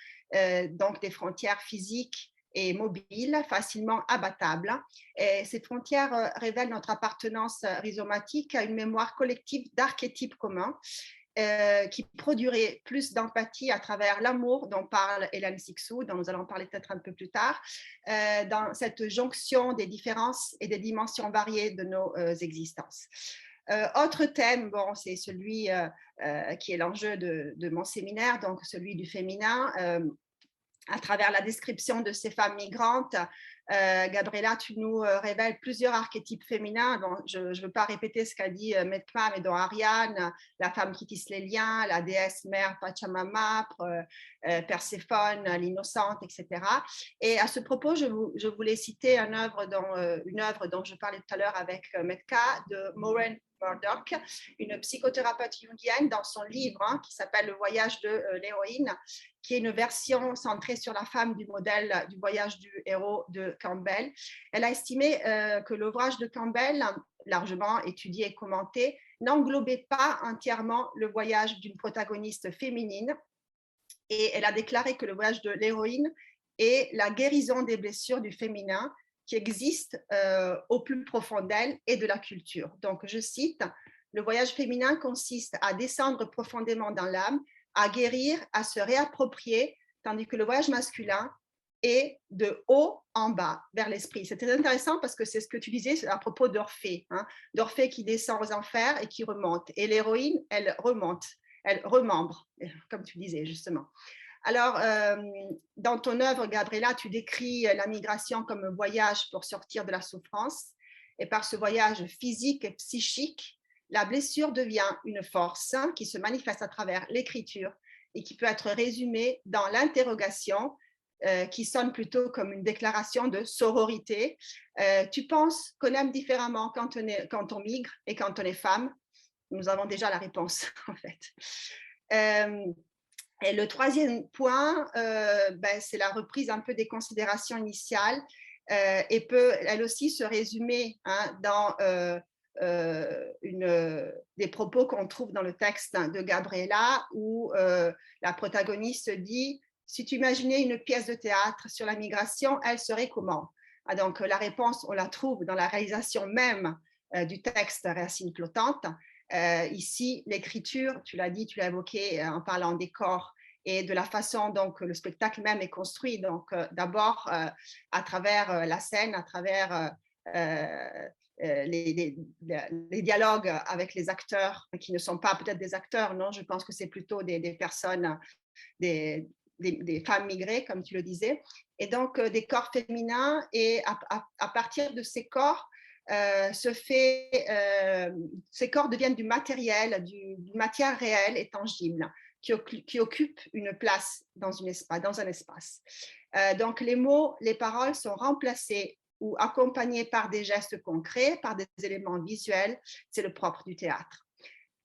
donc des frontières physiques et mobiles, facilement abattables. Et ces frontières révèlent notre appartenance rhizomatique à une mémoire collective d'archétypes communs qui produirait plus d'empathie à travers l'amour dont parle Hélène Cixous, dont nous allons parler peut-être un peu plus tard, dans cette jonction des différences et des dimensions variées de nos existences. Autre thème, bon, c'est celui qui est l'enjeu de mon séminaire, donc celui du féminin. À travers la description de ces femmes migrantes, Gabriela, tu nous révèles plusieurs archétypes féminins. Bon, je ne veux pas répéter ce qu'a dit Metka, mais dans Ariane, la femme qui tisse les liens, la déesse mère Pachamama, Perséphone, l'innocente, etc. Et à ce propos, je voulais citer une œuvre dont je parlais tout à l'heure avec Metka, de Maureen Murdoch, une psychothérapeute jungienne, dans son livre qui s'appelle Le voyage de l'héroïne, qui est une version centrée sur la femme du modèle du voyage du héros de Campbell. Elle a estimé que l'ouvrage de Campbell, largement étudié et commenté, n'englobait pas entièrement le voyage d'une protagoniste féminine, et elle a déclaré que le voyage de l'héroïne est la guérison des blessures du féminin qui existe au plus profond d'elle et de la culture. Donc, je cite, « Le voyage féminin consiste à descendre profondément dans l'âme, à guérir, à se réapproprier, tandis que le voyage masculin est de haut en bas, vers l'esprit. » C'est très intéressant parce que c'est ce que tu disais à propos d'Orphée, hein, d'Orphée qui descend aux enfers et qui remonte. Et l'héroïne, elle remonte, elle remembre, comme tu disais justement. Alors, dans ton œuvre, Gabriela, tu décris la migration comme un voyage pour sortir de la souffrance. Et par ce voyage physique et psychique, la blessure devient une force qui se manifeste à travers l'écriture et qui peut être résumée dans l'interrogation qui sonne plutôt comme une déclaration de sororité. Tu penses qu'on aime différemment quand on migre et quand on est femme? Nous avons déjà la réponse, en fait. Et le troisième point, c'est la reprise un peu des considérations initiales et peut, elle aussi, se résumer dans des propos qu'on trouve dans le texte de Gabriela où la protagoniste dit « Si tu imaginais une pièce de théâtre sur la migration, elle serait comment ?» Donc, la réponse, on la trouve dans la réalisation même du texte Racines flottantes. Ici, l'écriture, tu l'as dit, tu l'as évoqué en parlant des corps et de la façon dont le spectacle même est construit. Donc, d'abord, à travers la scène, à travers les dialogues avec les acteurs, qui ne sont pas peut-être des acteurs, non, je pense que c'est plutôt des personnes, des femmes migrées, comme tu le disais, et donc des corps féminins, et à partir de ces corps, ces corps deviennent du matériel, d'une matière réelle et tangible qui occupe une place dans un espace. Donc les mots, les paroles sont remplacés ou accompagnés par des gestes concrets, par des éléments visuels. C'est le propre du théâtre.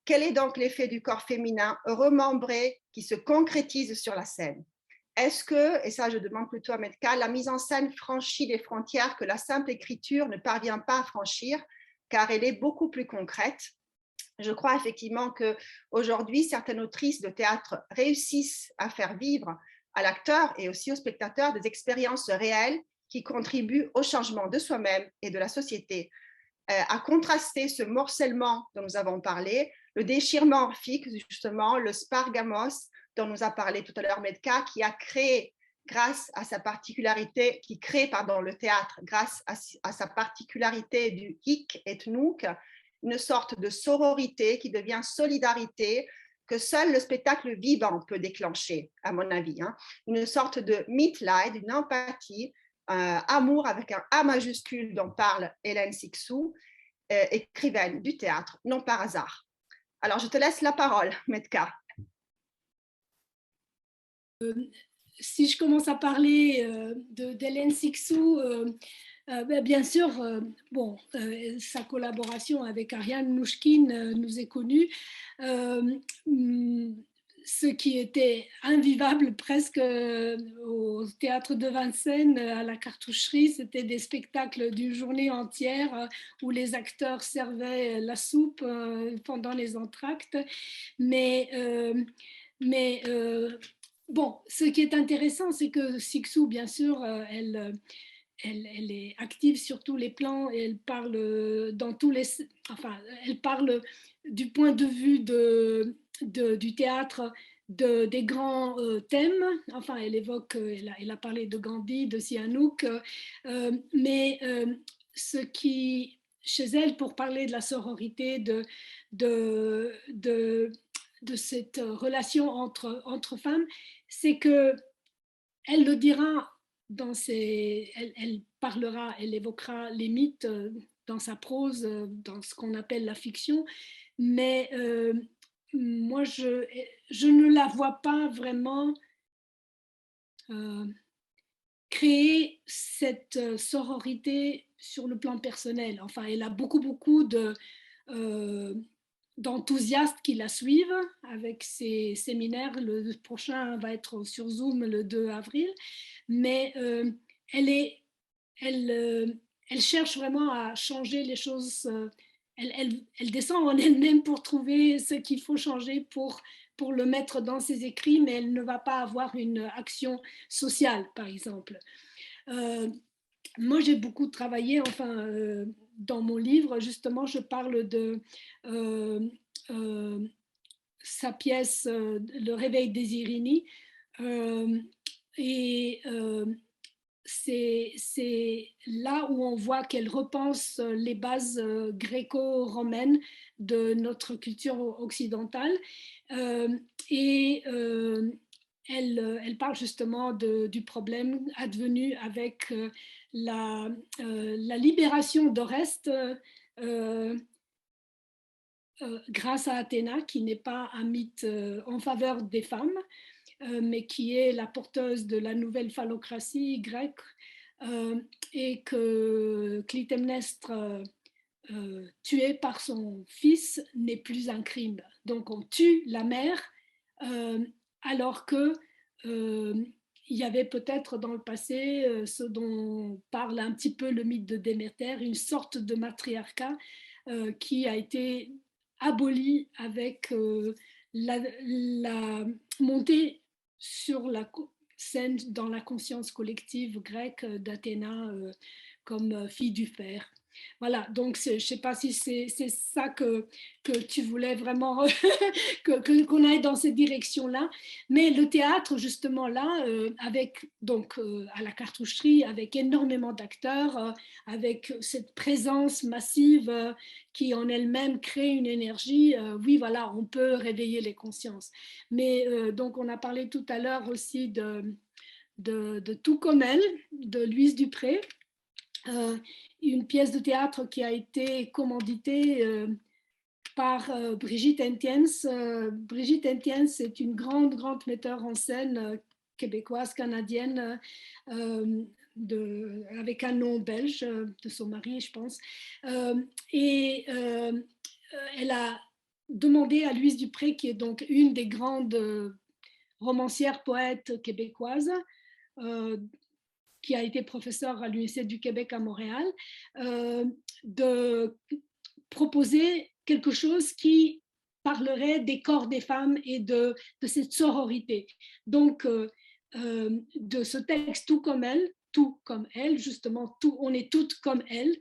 Quel est donc l'effet du corps féminin remembré qui se concrétise sur la scène? Est-ce que, et ça je demande plutôt à Metka, la mise en scène franchit des frontières que la simple écriture ne parvient pas à franchir, car elle est beaucoup plus concrète? Je crois effectivement qu'aujourd'hui, certaines autrices de théâtre réussissent à faire vivre à l'acteur et aussi au spectateur des expériences réelles qui contribuent au changement de soi-même et de la société, à contraster ce morcellement dont nous avons parlé, le déchirement orphique, justement, le spargamos dont nous a parlé tout à l'heure Metka, qui a créé, grâce à sa particularité, qui crée, pardon, le théâtre, grâce à sa particularité du hic et nunc, une sorte de sororité qui devient solidarité que seul le spectacle vivant peut déclencher, à mon avis. Une sorte de mitleid, une empathie, amour avec un A majuscule dont parle Hélène Cixous, écrivaine du théâtre, non par hasard. Alors, je te laisse la parole, Metka. Si je commence à parler d'Hélène Cixous, bien sûr, sa collaboration avec Ariane Mnouchkine nous est connue. Ce qui était invivable presque au théâtre de Vincennes, à la cartoucherie, c'était des spectacles d'une journée entière où les acteurs servaient la soupe pendant les entr'actes. Bon, ce qui est intéressant, c'est que Cixous, bien sûr, elle est active sur tous les plans et elle parle dans tous les, enfin, elle parle du point de vue du théâtre des grands thèmes. Enfin, elle évoque, elle a parlé de Gandhi, de Sihanouk, mais ce qui, chez elle, pour parler de la sororité, de cette relation entre femmes, c'est que elle le dira elle parlera, elle évoquera les mythes dans sa prose, dans ce qu'on appelle la fiction, mais moi je ne la vois pas vraiment créer cette sororité sur le plan personnel. Enfin, elle a beaucoup d'enthousiastes qui la suivent avec ses séminaires. Le prochain va être sur Zoom le 2 avril. Mais elle cherche vraiment à changer les choses. Elle descend en elle-même pour trouver ce qu'il faut changer pour le mettre dans ses écrits, mais elle ne va pas avoir une action sociale, par exemple. Moi, j'ai beaucoup travaillé, dans mon livre, justement, je parle de sa pièce Le réveil des Irini. Et c'est là où on voit qu'elle repense les bases gréco-romaines de notre culture occidentale. Et elle parle justement du problème advenu avec la libération d'Oreste grâce à Athéna, qui n'est pas un mythe en faveur des femmes, mais qui est la porteuse de la nouvelle phallocratie grecque, et que Clytemnestre, tué par son fils, n'est plus un crime. Donc on tue la mère, alors que il y avait peut-être dans le passé ce dont parle un petit peu le mythe de Déméter, une sorte de matriarcat qui a été aboli avec la montée sur la scène dans la conscience collective grecque d'Athéna comme fille du fer. Voilà, donc je ne sais pas si c'est ça que tu voulais vraiment qu'on aille dans cette direction-là, mais le théâtre, justement là, avec donc à la cartoucherie, avec énormément d'acteurs, avec cette présence massive qui en elle-même crée une énergie, oui, voilà, on peut réveiller les consciences. Mais donc on a parlé tout à l'heure aussi de Tout comme elle, de Louise Dupré. une pièce de théâtre qui a été commanditée par Brigitte Entiens. Brigitte Entiens est une grande metteur en scène québécoise, canadienne, avec un nom belge de son mari, je pense. Et elle a demandé à Louise Dupré, qui est donc une des grandes romancières poètes québécoises, qui a été professeure à l'Université du Québec à Montréal, de proposer quelque chose qui parlerait des corps des femmes et de cette sororité. Donc, de ce texte, tout comme elle, justement, on est toutes comme elle.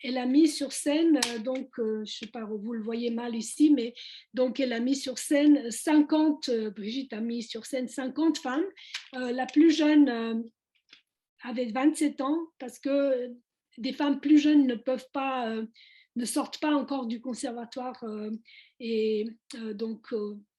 Elle a mis sur scène, donc, je ne sais pas, vous le voyez mal ici, mais donc elle a mis sur scène 50, Brigitte a mis sur scène 50 femmes. La plus jeune avait 27 ans, parce que des femmes plus jeunes ne sortent pas encore du conservatoire, et donc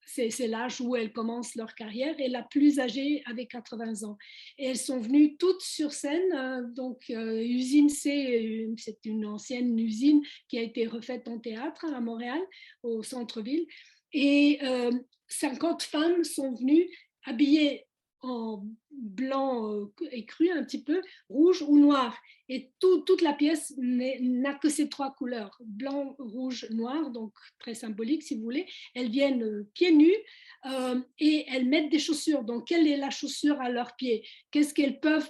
c'est l'âge où elles commencent leur carrière, et la plus âgée avait 80 ans. Et elles sont venues toutes sur scène, donc Usine C, c'est une ancienne usine qui a été refaite en théâtre à Montréal, au centre-ville, et 50 femmes sont venues habillées en blanc écru, un petit peu, rouge ou noir. Et toute la pièce n'a que ces trois couleurs, blanc, rouge, noir, donc très symbolique si vous voulez. Elles viennent pieds nus et elles mettent des chaussures. Donc, quelle est la chaussure à leurs pieds? Qu'est-ce qu'elles peuvent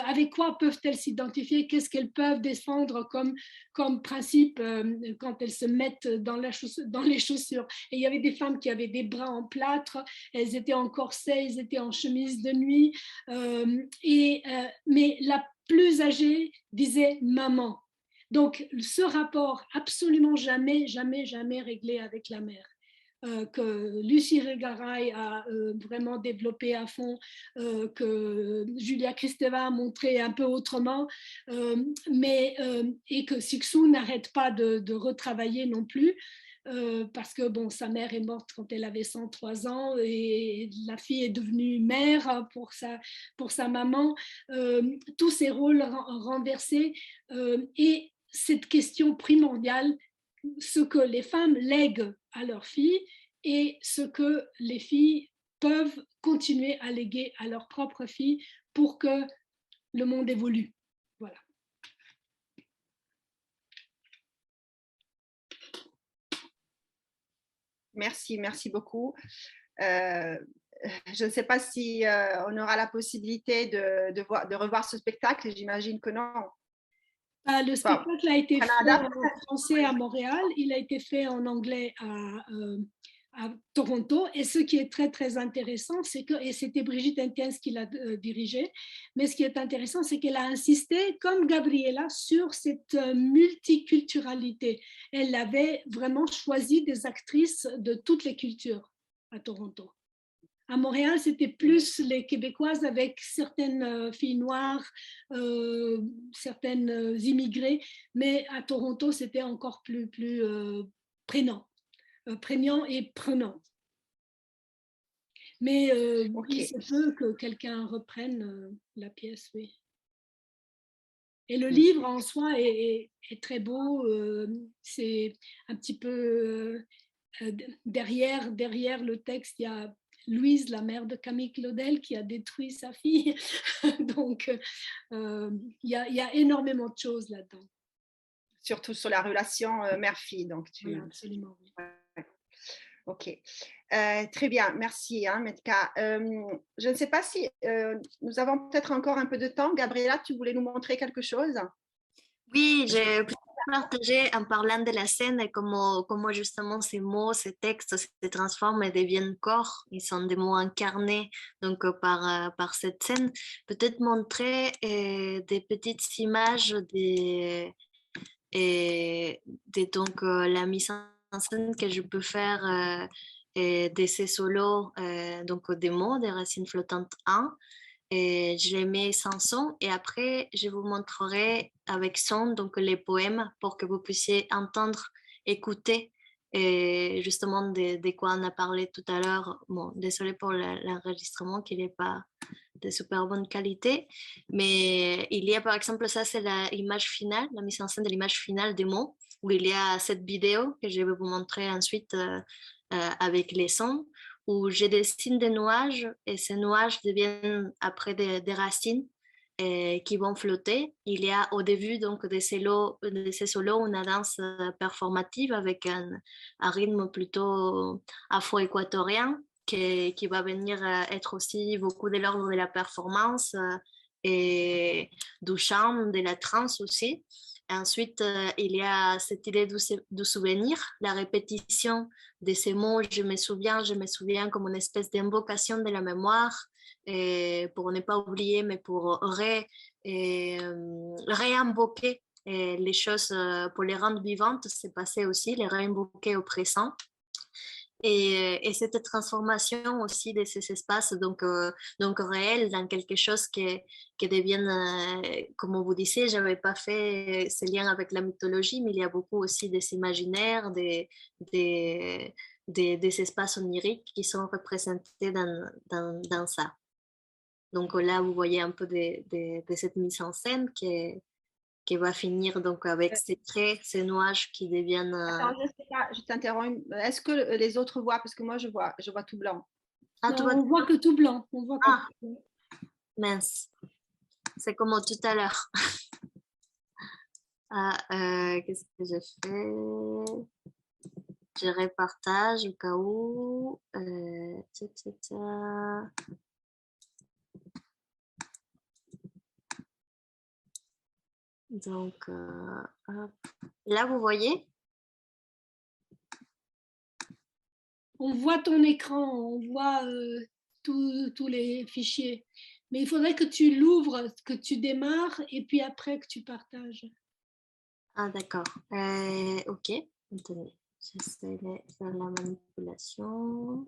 avec quoi peuvent-elles s'identifier? Qu'est-ce qu'elles peuvent défendre comme principe quand elles se mettent dans les chaussures? Et il y avait des femmes qui avaient des bras en plâtre, elles étaient en corset, elles étaient en chemise de nuit, mais la plus âgée disait maman. Donc ce rapport absolument jamais réglé avec la mère. Que Lucie Regaray a vraiment développé à fond, que Julia Kristeva a montré un peu autrement, et que Sixou n'arrête pas de retravailler non plus. Parce que bon, sa mère est morte quand elle avait 103 ans et la fille est devenue mère pour sa maman. Tous ces rôles renversés et cette question primordiale, ce que les femmes lèguent à leurs filles et ce que les filles peuvent continuer à léguer à leurs propres filles pour que le monde évolue. Voilà. Merci beaucoup. Je ne sais pas si on aura la possibilité de revoir ce spectacle, j'imagine que non. Le spectacle a été fait en français à Montréal, il a été fait en anglais à Toronto, et ce qui est très intéressant, c'est que, et c'était Brigitte Entiens qui l'a dirigé, mais ce qui est intéressant, c'est qu'elle a insisté, comme Gabriela, sur cette multiculturalité. Elle avait vraiment choisi des actrices de toutes les cultures à Toronto. À Montréal, c'était plus les Québécoises avec certaines filles noires, certaines immigrées, mais à Toronto, c'était encore plus prégnant et prenant. Mais okay. Il se peut que quelqu'un reprenne la pièce, oui. Et le livre en soi est très beau, c'est un petit peu derrière le texte, il y a Louise, la mère de Camille Claudel, qui a détruit sa fille. Donc, il y a énormément de choses là-dedans. Surtout sur la relation mère-fille. Donc voilà, absolument. Oui. Ouais. Ok. Très bien, merci, Metka. Je ne sais pas si nous avons peut-être encore un peu de temps. Gabriela, tu voulais nous montrer quelque chose? Oui, j'ai partagé en parlant de la scène et comment justement ces mots, ces textes se transforment et deviennent corps. Ils sont des mots incarnés donc par cette scène. Peut-être montrer des petites images donc la mise en scène que je peux faire de ces solos, donc des mots, des racines flottantes 1. Et je les mets sans son et après je vous montrerai avec son donc les poèmes pour que vous puissiez entendre, écouter et justement de quoi on a parlé tout à l'heure. Bon, désolé pour l'enregistrement qui n'est pas de super bonne qualité. Mais il y a par exemple, ça c'est l'image finale, la mise en scène de l'image finale des mots, où il y a cette vidéo que je vais vous montrer ensuite avec les sons, où je dessine des nuages et ces nuages deviennent après des racines qui vont flotter. Il y a au début donc de ces solos une danse performative avec un rythme plutôt afro-équatorien qui va venir être aussi beaucoup de l'ordre de la performance et du chant, de la trance aussi. Et ensuite, il y a cette idée du souvenir, la répétition de ces mots, je me souviens comme une espèce d'invocation de la mémoire, et pour ne pas oublier, mais pour réinvoquer les choses, pour les rendre vivantes, c'est passé aussi, les réinvoquer au présent. Et cette transformation aussi de ces espaces donc réels dans quelque chose qui devienne, comme vous disiez, je n'avais pas fait ces liens avec la mythologie, mais il y a beaucoup aussi des imaginaires, des espaces oniriques qui sont représentés dans ça. Donc là, vous voyez un peu de cette mise en scène qui va finir donc avec ces traits, ces nuages qui deviennent... Attends, je sais pas, je t'interromps. Est-ce que les autres voient? Parce que moi, je vois tout blanc. Ah, Non, on voit que tout blanc. On voit que Ah, tout blanc. mince. C'est comme tout à l'heure. Ah, qu'est-ce que j'ai fait? Je repartage au cas où. Tcha, tcha, tcha. Donc, hop. Là, vous voyez? On voit ton écran, on voit tous les fichiers. Mais il faudrait que tu l'ouvres, que tu démarres et puis après que tu partages. Ah, d'accord. Ok. Attendez. J'essaie de faire la manipulation.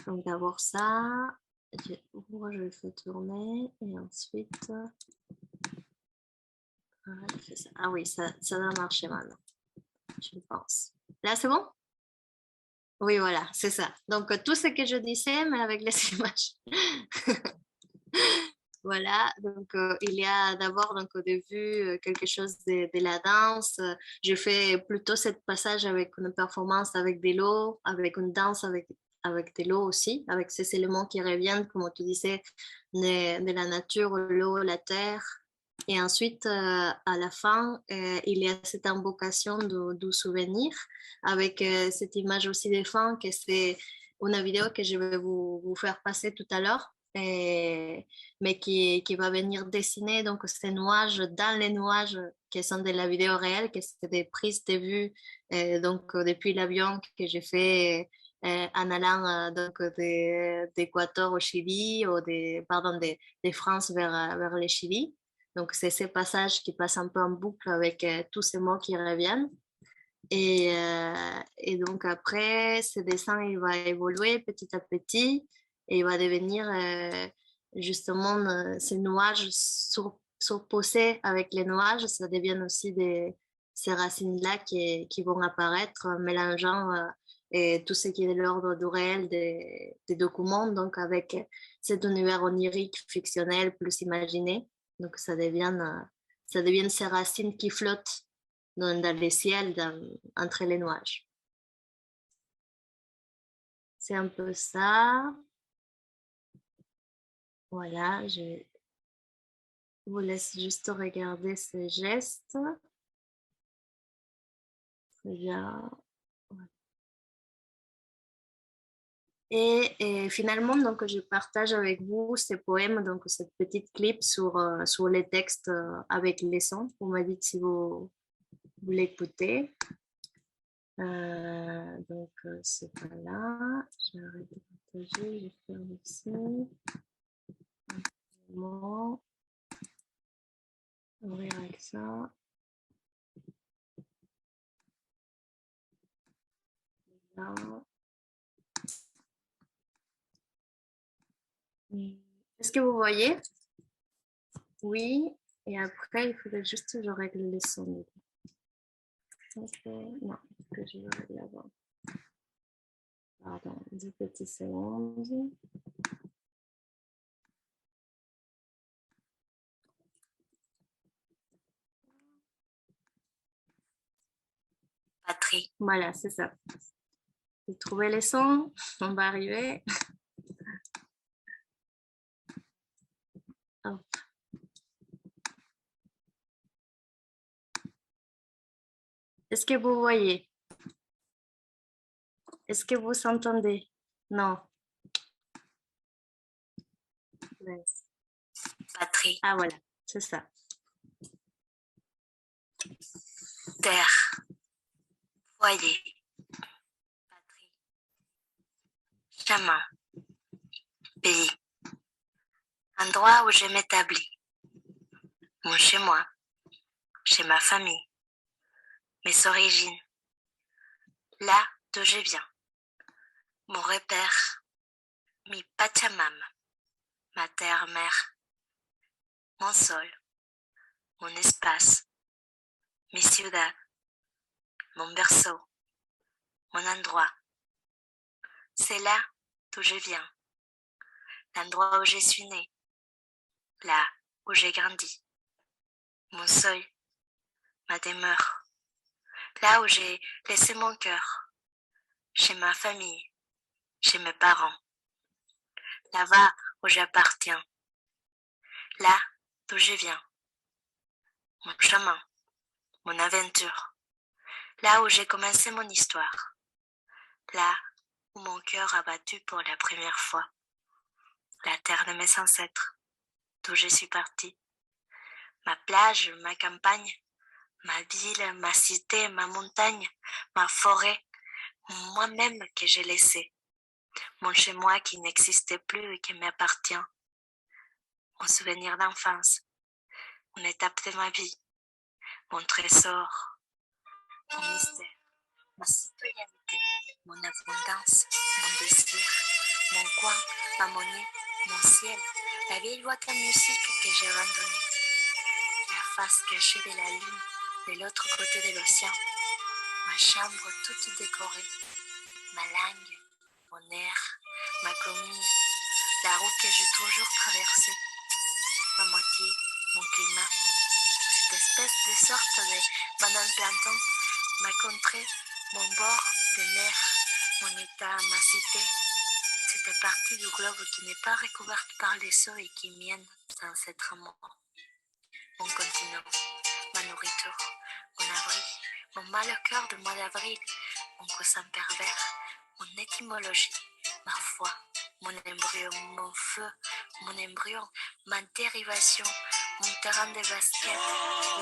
Donc, d'abord ça. Je le fais tourner et ensuite. Ah oui, ça doit marcher maintenant. Je pense. Là, c'est bon? Oui, voilà, c'est ça. Donc, tout ce que je disais, mais avec les images. Voilà, donc il y a d'abord donc au début quelque chose de la danse. Je fais plutôt ce passage avec une performance avec des lots, avec une danse avec des lots aussi, avec ces éléments qui reviennent, comme tu disais, de la nature, l'eau, la terre. Et ensuite, à la fin, il y a cette invocation du souvenir avec cette image aussi de fin, que c'est une vidéo que je vais vous faire passer tout à l'heure. Mais qui va venir dessiner donc ces nuages dans les nuages qui sont de la vidéo réelle, que c'est des prises de vue donc depuis l'avion que j'ai fait en allant donc d'Équateur au Chili ou de France vers le Chili. Donc c'est ces passages qui passent un peu en boucle avec tous ces mots qui reviennent. Et donc après, ce dessin il va évoluer petit à petit et il va devenir justement ces nuages surposés avec les nuages, ça devient aussi ces racines-là qui vont apparaître mélangeant et tout ce qui est de l'ordre du réel des documents, donc avec cet univers onirique, fictionnel, plus imaginé. Donc ça devient ces racines qui flottent dans le ciel, entre les nuages. C'est un peu ça. Voilà, je vous laisse juste regarder ces gestes. Très bien. Et finalement, donc, je partage avec vous ces poèmes, donc cette petite clip sur les textes avec les sons. Vous me dites si vous l'écoutez. Donc, c'est pas là. J'arrête de partager, je ferme ici. Bon. Ouvrir avec ça. Là. Est-ce que vous voyez? Oui. Et après, il faudrait juste que je règle les sons. Non, que je vais régler avant. Pardon, 10 petites secondes. Patrie. Voilà, c'est ça. J'ai trouvé les sons, on va arriver. Hop. Est-ce que vous voyez? Est-ce que vous entendez? Non. Patrie. Ah voilà, c'est ça. Terre. Foyer. Patrie. Chemin. Pays. Endroit où je m'établis. Mon chez-moi. Chez ma famille. Mes origines. Là d'où je viens. Mon repère. Mi Pachamama. Ma terre-mère. Mon sol. Mon espace. Mi ciudad. Mon berceau. Mon endroit. C'est là d'où je viens. L'endroit où je suis née. Là où j'ai grandi. Mon seuil. Ma demeure. Là où j'ai laissé mon cœur. Chez ma famille. Chez mes parents. Là-bas où j'appartiens. Là d'où je viens. Mon chemin. Mon aventure. Là où j'ai commencé mon histoire. Là où mon cœur a battu pour la première fois. La terre de mes ancêtres. D'où je suis partie. Ma plage, ma campagne. Ma ville, ma cité, ma montagne. Ma forêt. Moi-même que j'ai laissé. Mon chez-moi qui n'existait plus et qui m'appartient. Mon souvenir d'enfance. Une étape de ma vie. Mon trésor. Mon mystère. Ma citoyenneté. Mon abondance. Mon désir. Mon coin. Ma monnaie. Mon ciel. La vieille boîte à musique que j'ai abandonnée. La face cachée de la lune de l'autre côté de l'océan. Ma chambre toute décorée. Ma langue. Mon air. Ma commune. La route que j'ai toujours traversée. Ma moitié. Mon climat. Cette espèce de sorte de banane plantain. Ma contrée. Mon bord de mer. Mon état. Ma cité. Cette partie du globe qui n'est pas recouverte par les eaux et qui mienne sans être mort. Mon continent, ma nourriture, mon abri, mon mal au cœur de mois d'avril, mon cousin pervers, mon étymologie, ma foi, mon embryon, mon feu, mon embryon, ma dérivation, mon terrain de basket,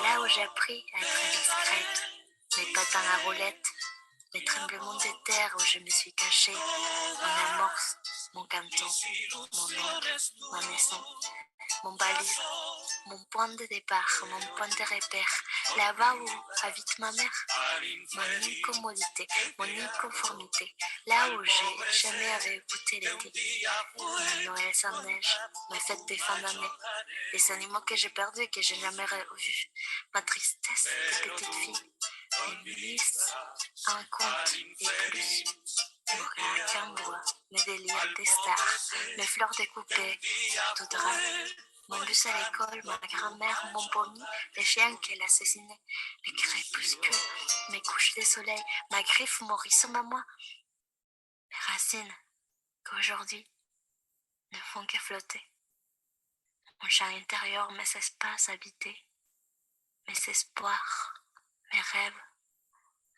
là où j'ai appris à être discrète, mes patins à roulettes, les tremblements de terre où je me suis cachée, mon amorce, mon canton, mon oncle, ma maison, mon balise, mon point de départ, mon point de repère, là-bas où habite ma mère, mon incommodité, mon inconformité, là où j'ai jamais avais goûté l'été, mon Noël sans neige, mes fêtes de fin d'année, les animaux que j'ai perdus et que j'ai jamais revus, ma tristesse de petite fille, mes mises, un conte et plus. Mon regard qu'un bois, mes délires des stars, mes fleurs découpées, tout drap. Mon bus à l'école, ma grand-mère, mon pommier, les chiens qu'elle assassinait, les crépuscules, mes couches de soleil, ma griffe, mon rhizome à moi, mes racines qu'aujourd'hui ne font que flotter. Mon champ intérieur, mes espaces habités, mes espoirs, mes rêves,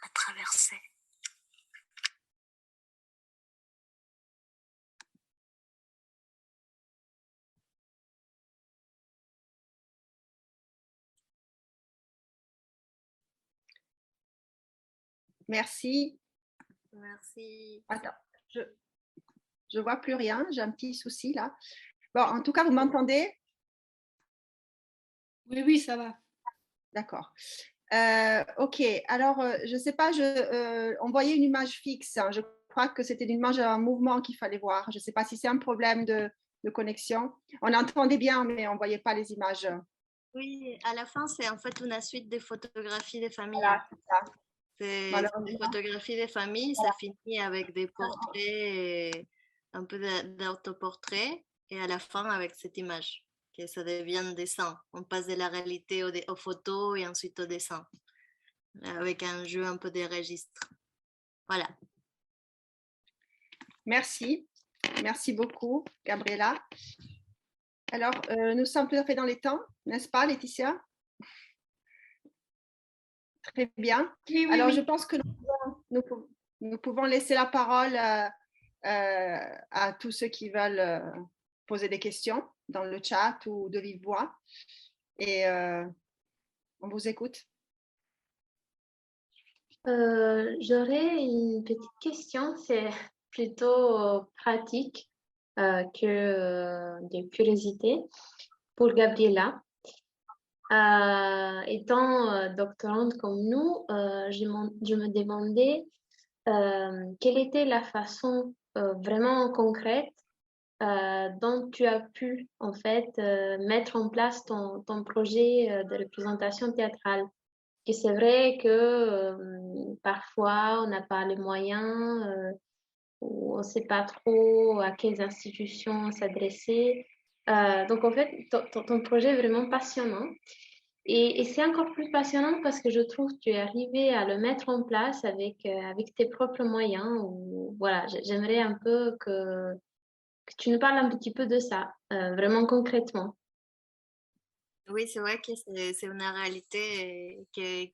ma traversée. Merci. Merci. Attends, je vois plus rien, j'ai un petit souci là. Bon, en tout cas, vous m'entendez? Oui, oui, ça va. D'accord. Ok, alors je ne sais pas, on voyait une image fixe, hein. Je crois que c'était une image en mouvement qu'il fallait voir. Je ne sais pas si c'est un problème de connexion. On entendait bien, mais on ne voyait pas les images. Oui, à la fin, c'est en fait une suite de photographies des familles. Voilà, c'est ça. C'est des Malheureusement. photographies des familles, ça finit avec des portraits, un peu d'autoportraits, et à la fin avec cette image, que ça devient dessin. On passe de la réalité aux photos et ensuite au dessin. avec un jeu un peu des registres. Voilà. Merci. Merci beaucoup, Gabriela. Alors, nous sommes tout à fait dans les temps, n'est-ce pas, Laetitia? Très bien. Oui, oui, Alors, oui. je pense que nous pouvons laisser la parole à tous ceux qui veulent poser des questions dans le chat ou de vive voix. Et on vous écoute. J'aurais une petite question, c'est plutôt pratique que de curiosité pour Gabriela. Étant doctorante comme nous, je me demandais quelle était la façon vraiment concrète dont tu as pu en fait mettre en place ton projet de représentation théâtrale. Et c'est vrai que parfois on n'a pas les moyens ou on ne sait pas trop à quelles institutions s'adresser. Donc en fait, ton projet est vraiment passionnant. Et c'est encore plus passionnant parce que je trouve que tu es arrivé à le mettre en place avec tes propres moyens. Ou, voilà, j'aimerais un peu que tu nous parles un petit peu de ça, vraiment concrètement. Oui, c'est vrai que c'est une réalité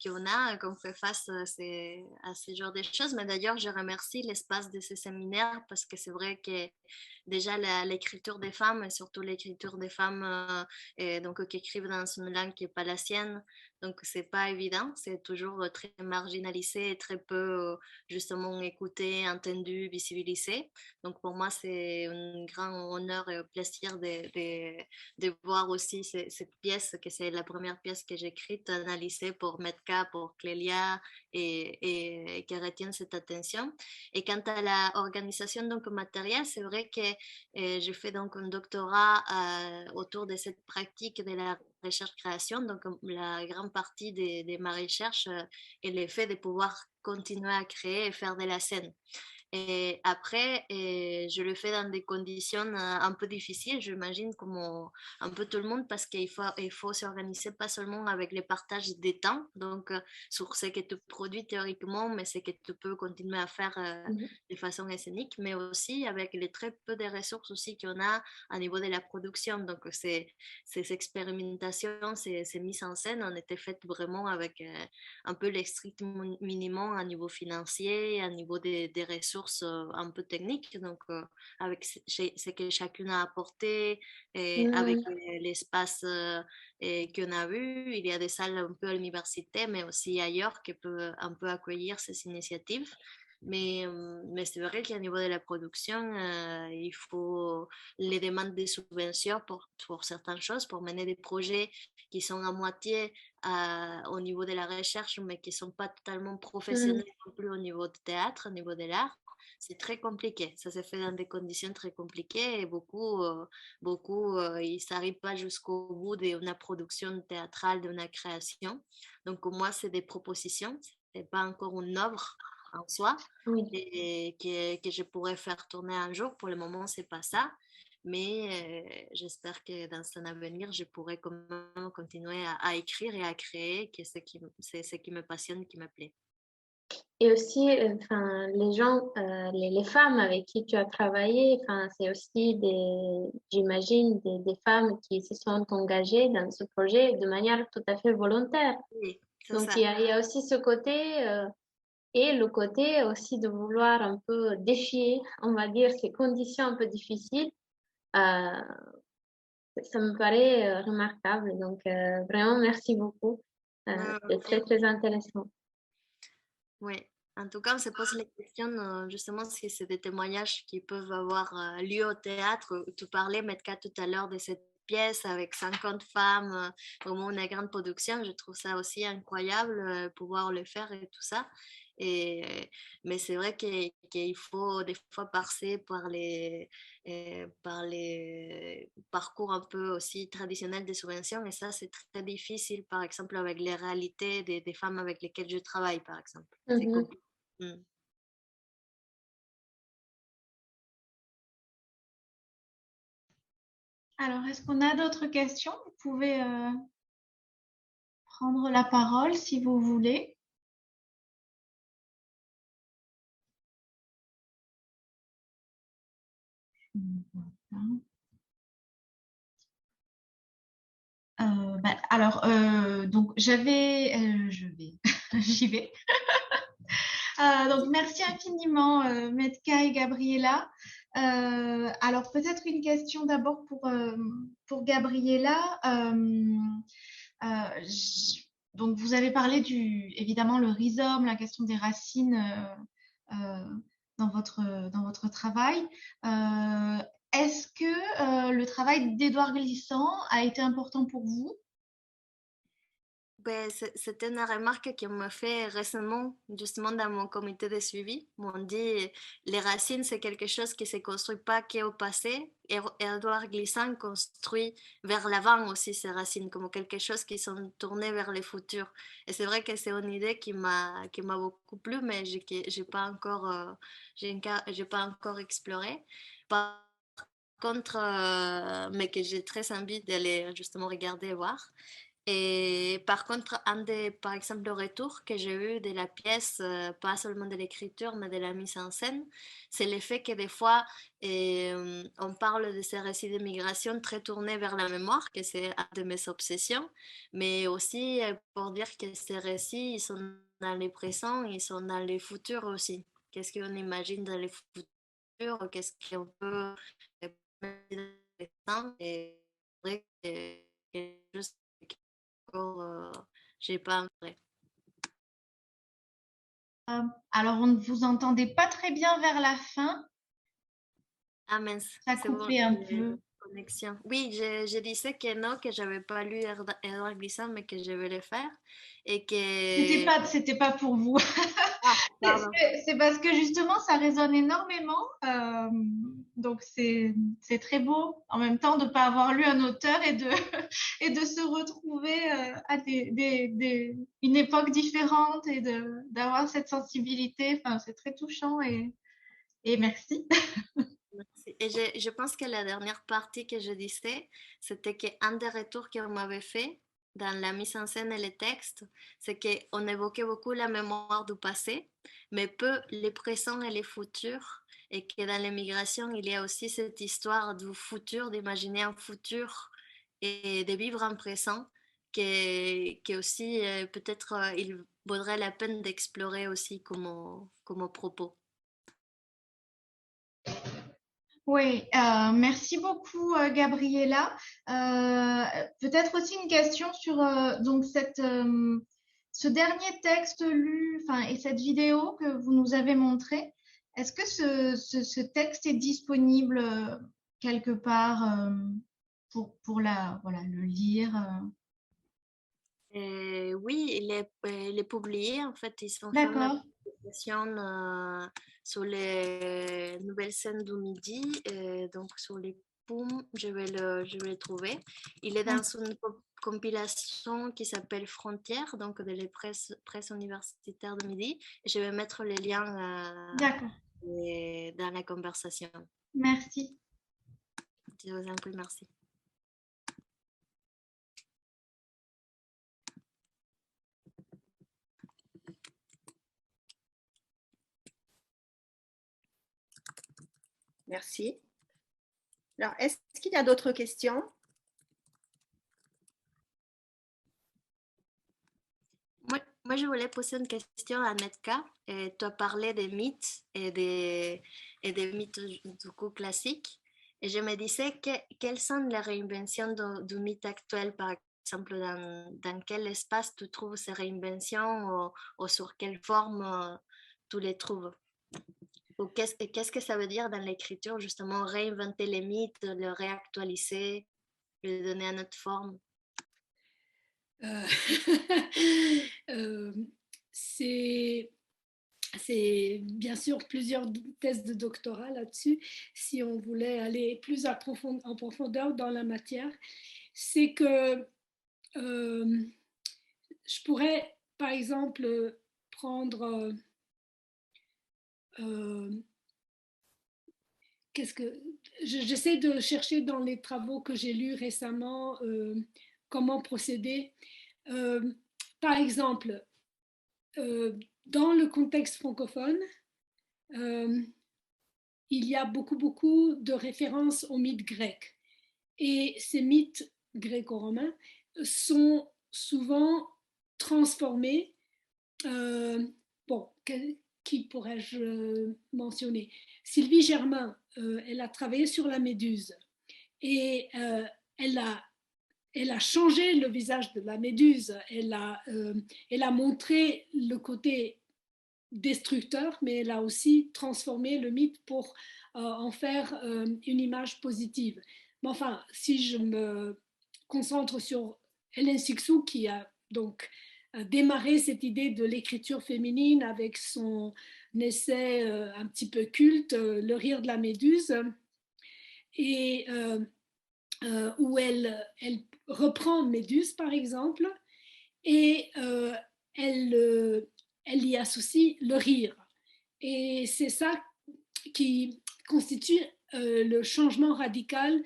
qu'on a, qu'on fait face à ce genre de choses. Mais d'ailleurs, je remercie l'espace de ces séminaires parce que c'est vrai que déjà l'écriture des femmes, et surtout l'écriture des femmes donc, qui écrivent dans une langue qui n'est pas la sienne, donc c'est pas évident, c'est toujours très marginalisé et très peu justement écouté, entendu, visibilisé. Donc pour moi, c'est un grand honneur et un plaisir de voir aussi cette pièce, que c'est la première pièce que j'ai écrite, analysée pour Metka, pour Clélia, et qui retiennent cette attention. Et quant à l'organisation donc matérielle, c'est vrai que j'ai fait donc un doctorat autour de cette pratique de la recherche-création. Donc la grande partie de ma recherche est le fait de pouvoir continuer à créer et faire de la scène. Et après, je le fais dans des conditions un peu difficiles, j'imagine, comme un peu tout le monde, parce qu'il faut s'organiser pas seulement avec le partage des temps, donc sur ce que tu produis théoriquement, mais ce que tu peux continuer à faire de façon scénique, mais aussi avec les très peu de ressources aussi qu'on a à niveau de la production. Donc, ces expérimentations, ces mises en scène ont été faites vraiment avec un peu les strict minimum à niveau financier, à niveau des ressources un peu techniques, donc avec ce que chacune a apporté, et avec l'espace qu'on a vu. Il y a des salles un peu à l'université, mais aussi ailleurs qui peuvent un peu accueillir ces initiatives. Mais c'est vrai qu'à niveau de la production, il faut les demandes des subventions pour certaines choses, pour mener des projets qui sont à moitié au niveau de la recherche, mais qui ne sont pas totalement professionnels non plus au niveau du théâtre, au niveau de l'art. C'est très compliqué. Ça se fait dans des conditions très compliquées et beaucoup, ils n'arrivent pas jusqu'au bout d'une production théâtrale, d'une création. Donc, moi, c'est des propositions. Ce n'est pas encore une œuvre en soi et que je pourrais faire tourner un jour. Pour le moment, c'est pas ça. Mais j'espère que dans un avenir, je pourrai quand même continuer à écrire et à créer, que c'est ce qui me passionne, qui me plaît. Et aussi, enfin, les gens, les femmes avec qui tu as travaillé, enfin, c'est aussi j'imagine, des femmes qui se sont engagées dans ce projet de manière tout à fait volontaire. Oui, donc, ça. il y a aussi ce côté, et le côté aussi de vouloir un peu défier, on va dire, ces conditions un peu difficiles. Ça me paraît remarquable. Donc, vraiment, merci beaucoup. C'est très, très intéressant. Oui, en tout cas, on se pose la question justement si c'est des témoignages qui peuvent avoir lieu au théâtre. Tu parlais, Metka, tout à l'heure de cette pièce avec 50 femmes, vraiment une grande production. Je trouve ça aussi incroyable pouvoir le faire et tout ça. Mais c'est vrai qu'il faut des fois passer par les parcours un peu aussi traditionnels des subventions et ça c'est très difficile par exemple avec les réalités des femmes avec lesquelles je travaille par exemple. C'est compliqué. Alors, est-ce qu'on a d'autres questions? Vous pouvez prendre la parole si vous voulez. Donc j'y vais. Donc merci infiniment Metka et Gabriela. Alors peut-être une question d'abord pour Gabriela. Donc vous avez parlé évidemment le rhizome, la question des racines dans votre travail. Est-ce que le travail d'Édouard Glissant a été important pour vous? Ben, c'était une remarque qu'on m'a fait récemment, justement dans mon comité de suivi. Ils m'ont dit les racines, c'est quelque chose qui ne se construit pas qu'au passé. Et Édouard Glissant construit vers l'avant aussi ses racines, comme quelque chose qui sont tournées vers le futur. Et c'est vrai que c'est une idée qui m'a beaucoup plu, mais j'ai pas encore, j'ai pas encore exploré. Par contre, mais que j'ai très envie d'aller justement regarder et voir. Et par contre, par exemple, le retour que j'ai eu de la pièce, pas seulement de l'écriture, mais de la mise en scène, c'est le fait que des fois, on parle de ces récits de migration très tournés vers la mémoire, que c'est une de mes obsessions, mais aussi pour dire que ces récits, ils sont dans le présent, ils sont dans le futur aussi. Qu'est-ce qu'on imagine dans le futur, qu'est-ce qu'on peut imaginer dans le présent, et c'est vrai que juste encore, j'ai pas un vrai. Alors on ne vous entendait pas très bien vers la fin. Ah mince, Ça c'est bon, coupait un j'ai peu. connexion. Oui, je disais que non, que j'avais pas lu Edouard Glissant, mais que je vais le faire. Et que... C'était pas pour vous. Ah, pardon. C'est parce que justement, ça résonne énormément. Donc, c'est très beau en même temps de ne pas avoir lu un auteur et de se retrouver à une époque différente et d'avoir cette sensibilité. Enfin, c'est très touchant et merci. Merci. Et je pense que la dernière partie que je disais, c'était qu'un des retours qu'on m'avait fait dans la mise en scène et les textes, c'est qu'on évoquait beaucoup la mémoire du passé, mais peu les présents et les futurs, et que dans l'immigration, il y a aussi cette histoire du futur, d'imaginer un futur et de vivre un présent, qui aussi, peut-être, il vaudrait la peine d'explorer aussi comme propos. Oui, merci beaucoup, Gabriela. Peut-être aussi une question sur donc ce dernier texte lu, enfin, et cette vidéo que vous nous avez montrée. Est-ce que ce texte est disponible quelque part pour voilà, le lire? Oui, il est publié. En fait, ils ont fait une D'accord, publication sur les nouvelles scènes du midi, donc sur les POUM, je vais le trouver. Il est dans une compilation qui s'appelle Frontières, donc de les presse universitaires de midi. Et je vais mettre les liens d'accord. dans la conversation. Merci. Je vous en prie, merci. Merci. Alors, est-ce qu'il y a d'autres questions? Moi, je voulais poser une question à Netka. Tu as parlé des mythes et des mythes du coup classiques. Et je me disais quelles sont les réinventions du mythe actuel, par exemple, dans quel espace tu trouves ces réinventions ou sur quelle forme tu les trouves? Ou qu'est-ce que ça veut dire dans l'écriture, justement, réinventer les mythes, le réactualiser, le donner à notre forme? Euh, euh, c'est bien sûr plusieurs thèses de doctorat là-dessus, si on voulait aller plus en profondeur dans la matière. C'est que je pourrais, par exemple, prendre qu'est-ce que j'essaie de chercher dans les travaux que j'ai lus récemment comment procéder. Euh, Par exemple, dans le contexte francophone, euh, il y a beaucoup de références aux mythes grecs. Et ces mythes gréco-romains sont souvent transformés. Bon, qui pourrais-je mentionner? Sylvie Germain, elle a travaillé sur la méduse et elle a changé le visage de la méduse. Elle a montré le côté destructeur, mais elle a aussi transformé le mythe pour en faire une image positive. Mais enfin, si je me concentre sur Hélène Cixous, qui a donc démarré cette idée de l'écriture féminine avec son essai un petit peu culte, Le rire de la méduse, et où elle reprend Méduse, par exemple, et elle y associe le rire. Et c'est ça qui constitue le changement radical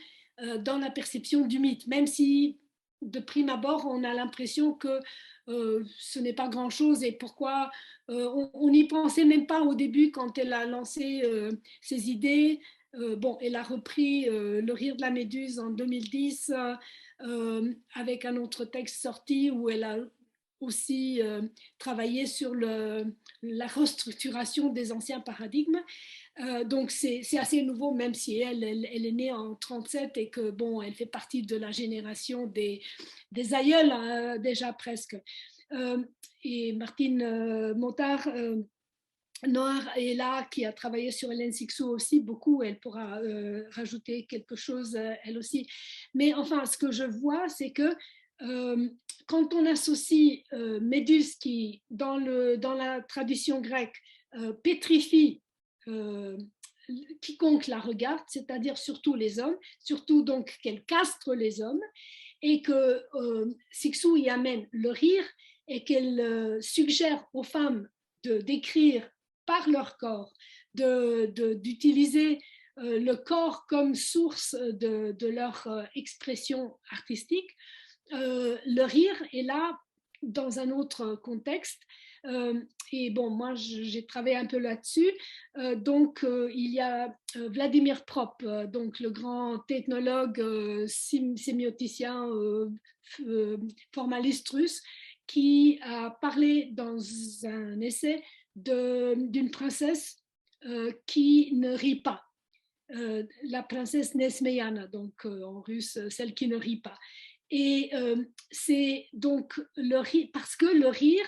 dans la perception du mythe, même si de prime abord on a l'impression que ce n'est pas grand-chose et pourquoi on n'y pensait même pas au début quand elle a lancé ses idées. Bon, elle a repris Le rire de la méduse en 2010 avec un autre texte sorti où elle a aussi travaillé sur la restructuration des anciens paradigmes. Donc c'est assez nouveau, même si elle est née en 37 et que bon, elle fait partie de la génération des aïeuls déjà presque. Et Martine Montard Noir est là, qui a travaillé sur Hélène Cixous aussi beaucoup. Elle pourra rajouter quelque chose elle aussi. Mais enfin, ce que je vois, c'est que quand on associe Méduse qui, dans la tradition grecque, pétrifie quiconque la regarde, c'est-à-dire surtout les hommes, surtout donc qu'elle castre les hommes, et que Cixous y amène le rire et qu'elle suggère aux femmes d'écrire par leur corps, d'utiliser le corps comme source de leur expression artistique. Le rire est là dans un autre contexte. Et bon, moi, j'ai travaillé un peu là-dessus. Donc, il y a Vladimir Prop, donc le grand ethnologue sémioticien formaliste russe, qui a parlé dans un essai d'une princesse qui ne rit pas. La princesse Nesmeyana, donc en russe, celle qui ne rit pas. Et c'est donc le rire, parce que le rire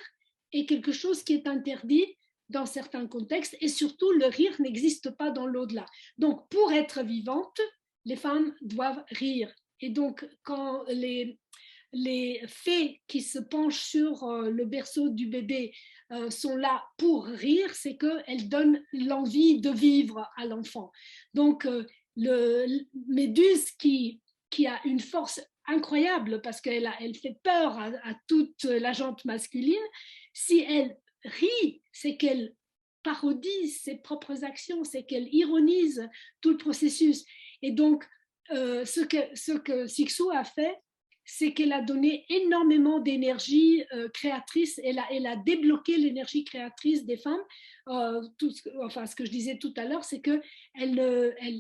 est quelque chose qui est interdit dans certains contextes et surtout le rire n'existe pas dans l'au-delà. Donc pour être vivante, les femmes doivent rire. Et donc quand les fées qui se penchent sur le berceau du bébé sont là pour rire, c'est qu'elles donnent l'envie de vivre à l'enfant. Donc le Méduse qui a une force incroyable parce elle fait peur à toute la gente masculine, si elle rit, c'est qu'elle parodie ses propres actions, c'est qu'elle ironise tout le processus. Et donc, ce que Cixous a fait, c'est qu'elle a donné énormément d'énergie créatrice, elle a débloqué l'énergie créatrice des femmes. Ce que je disais tout à l'heure, c'est qu'elle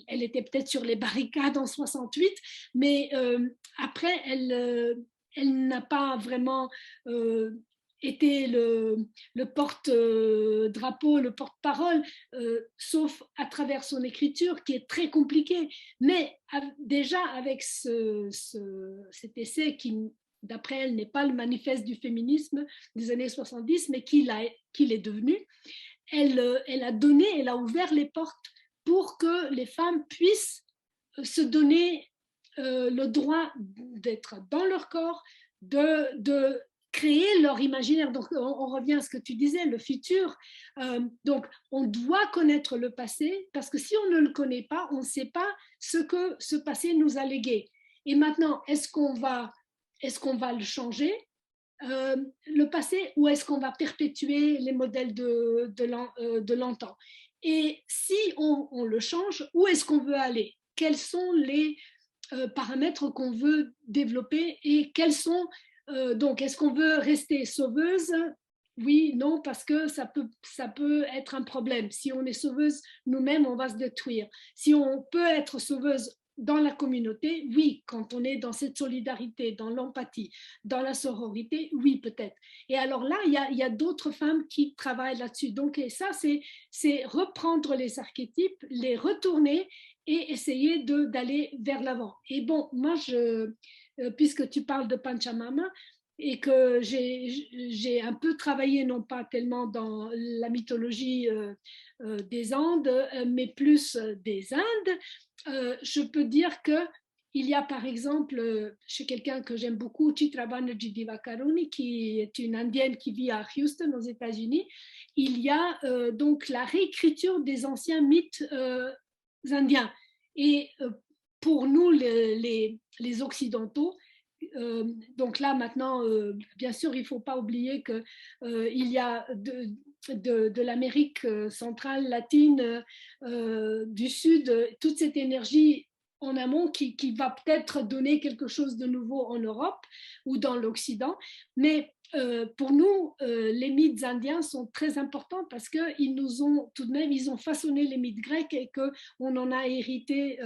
était peut-être sur les barricades en 68, mais après, elle n'a pas vraiment été le porte-drapeau, le porte-parole, sauf à travers son écriture qui est très compliquée. Mais déjà avec cet essai qui, d'après elle, n'est pas le manifeste du féminisme des années 70, mais qu'il est devenu, elle a ouvert les portes pour que les femmes puissent se donner le droit d'être dans leur corps, de créer leur imaginaire. Donc, on revient à ce que tu disais, le futur. Donc, on doit connaître le passé parce que si on ne le connaît pas, on ne sait pas ce que ce passé nous a légué. Et maintenant, est-ce qu'on va le changer, le passé, ou est-ce qu'on va perpétuer les modèles de l'antan? Et si on le change, où est-ce qu'on veut aller? Quels sont les paramètres qu'on veut développer et quels sont donc, est-ce qu'on veut rester sauveuse oui, non, parce que ça peut être un problème. Si on est sauveuse nous-mêmes, on va se détruire. Si on peut être sauveuse dans la communauté, oui, quand on est dans cette solidarité, dans l'empathie, dans la sororité, oui, peut-être. Et alors là, il y a d'autres femmes qui travaillent là-dessus. Donc, et ça, c'est reprendre les archétypes, les retourner et essayer d'aller vers l'avant. Et bon, moi, puisque tu parles de Panchamama, et que j'ai un peu travaillé, non pas tellement dans la mythologie des Andes, mais plus des Indes, je peux dire que il y a par exemple, chez quelqu'un que j'aime beaucoup, Chitra Banerjee Divakaruni, qui est une indienne qui vit à Houston aux États-Unis, il y a donc la réécriture des anciens mythes indiens. Et pour nous, les Occidentaux, donc là maintenant, bien sûr, il ne faut pas oublier qu'il y a de l'Amérique centrale, latine, du Sud, toute cette énergie en amont qui va peut-être donner quelque chose de nouveau en Europe ou dans l'Occident. Mais pour nous, les mythes indiens sont très importants parce qu'ils nous ont tout de même, ils ont façonné les mythes grecs et qu'on en a hérité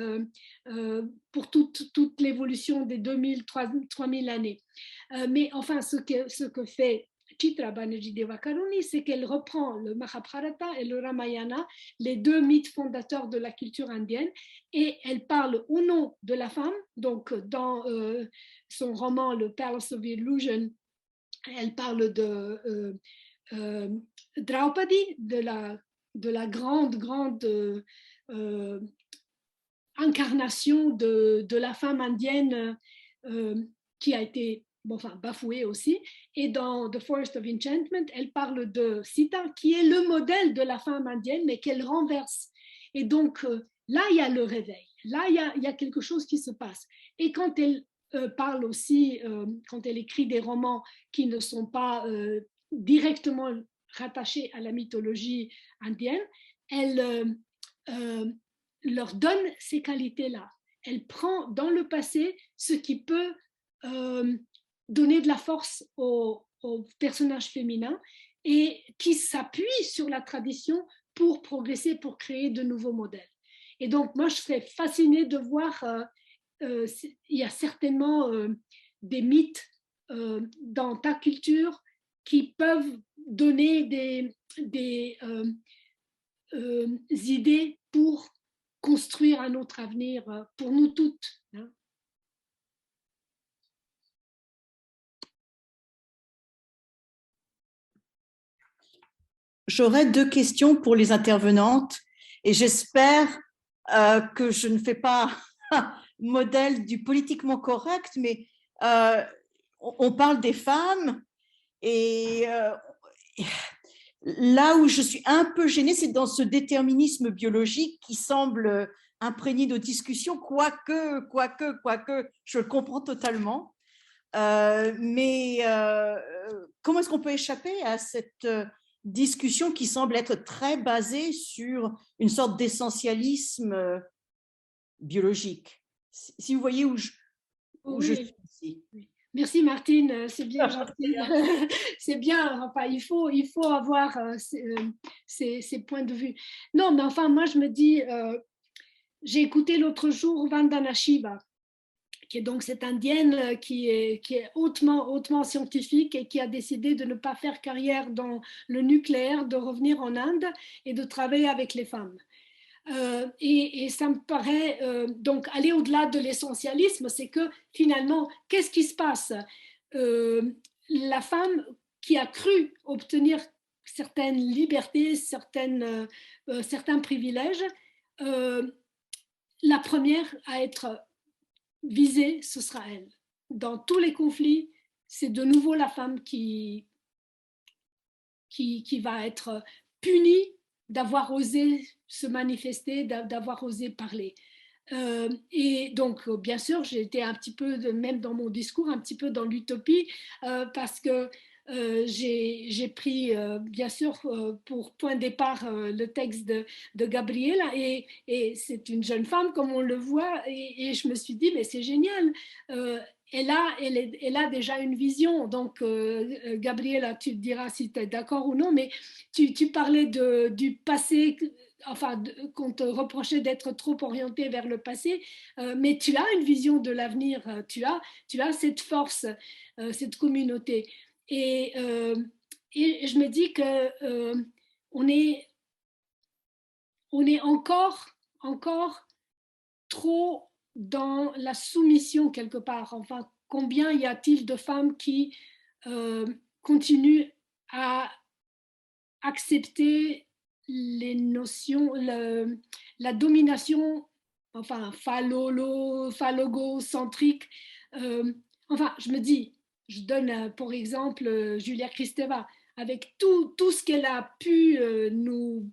pour toute l'évolution des 2000, 3000 années. Mais enfin, ce que fait Chitra Banerjee Divakaruni, c'est qu'elle reprend le Mahabharata et le Ramayana, les deux mythes fondateurs de la culture indienne, et elle parle au nom de la femme. Donc, dans son roman Le Palace of Illusion, elle parle de Draupadi, de la grande incarnation de la femme indienne qui a été bafouée aussi. Et dans The Forest of Enchantment, elle parle de Sita, qui est le modèle de la femme indienne, mais qu'elle renverse. Et donc, là, il y a le réveil. Là, il y a quelque chose qui se passe. Et quand elle parle aussi, quand elle écrit des romans qui ne sont pas directement rattachés à la mythologie indienne, elle leur donne ces qualités-là. Elle prend dans le passé ce qui peut donner de la force aux personnages féminins et qui s'appuie sur la tradition pour progresser, pour créer de nouveaux modèles. Et donc, moi, je serais fascinée de voir, il y a certainement des mythes dans ta culture qui peuvent donner des idées pour construire un autre avenir pour nous toutes. Hein. J'aurais deux questions pour les intervenantes et j'espère que je ne fais pas modèle du politiquement correct, mais on parle des femmes et là où je suis un peu gênée, c'est dans ce déterminisme biologique qui semble imprégner nos discussions, quoique, je le comprends totalement. Mais comment est-ce qu'on peut échapper à cette discussion qui semble être très basée sur une sorte d'essentialisme biologique? Si vous voyez où je suis ici. Oui. Merci Martine, c'est bien gentil. C'est bien, enfin, il faut avoir ces points de vue. Non, mais enfin, moi je me dis, j'ai écouté l'autre jour Vandana Shiva, qui est donc cette indienne qui est hautement scientifique et qui a décidé de ne pas faire carrière dans le nucléaire, de revenir en Inde et de travailler avec les femmes. Et ça me paraît donc aller au-delà de l'essentialisme, c'est que finalement, qu'est-ce qui se passe? La femme qui a cru obtenir certaines libertés, certains privilèges, la première à être visée, ce sera elle. Dans tous les conflits, c'est de nouveau la femme qui va être punie d'avoir osé se manifester, d'avoir osé parler. Et donc, bien sûr, j'ai été un petit peu, même dans mon discours, un petit peu dans l'utopie, parce que j'ai pris, bien sûr, pour point de départ, le texte de Gabriela, et c'est une jeune femme, comme on le voit, et je me suis dit, mais c'est génial. Elle a déjà une vision. Donc, Gabriela, tu te diras si tu es d'accord ou non, mais tu parlais du passé, enfin, qu'on te reprochait d'être trop orienté vers le passé, mais tu as une vision de l'avenir, tu as cette force, cette communauté. Et, et je me dis que on est, on est encore trop dans la soumission quelque part. Enfin, combien y a-t-il de femmes qui continuent à accepter les notions, la domination, enfin, phallogocentrique. Euh, enfin, je me dis, je donne pour exemple Julia Kristeva, avec tout ce qu'elle a pu nous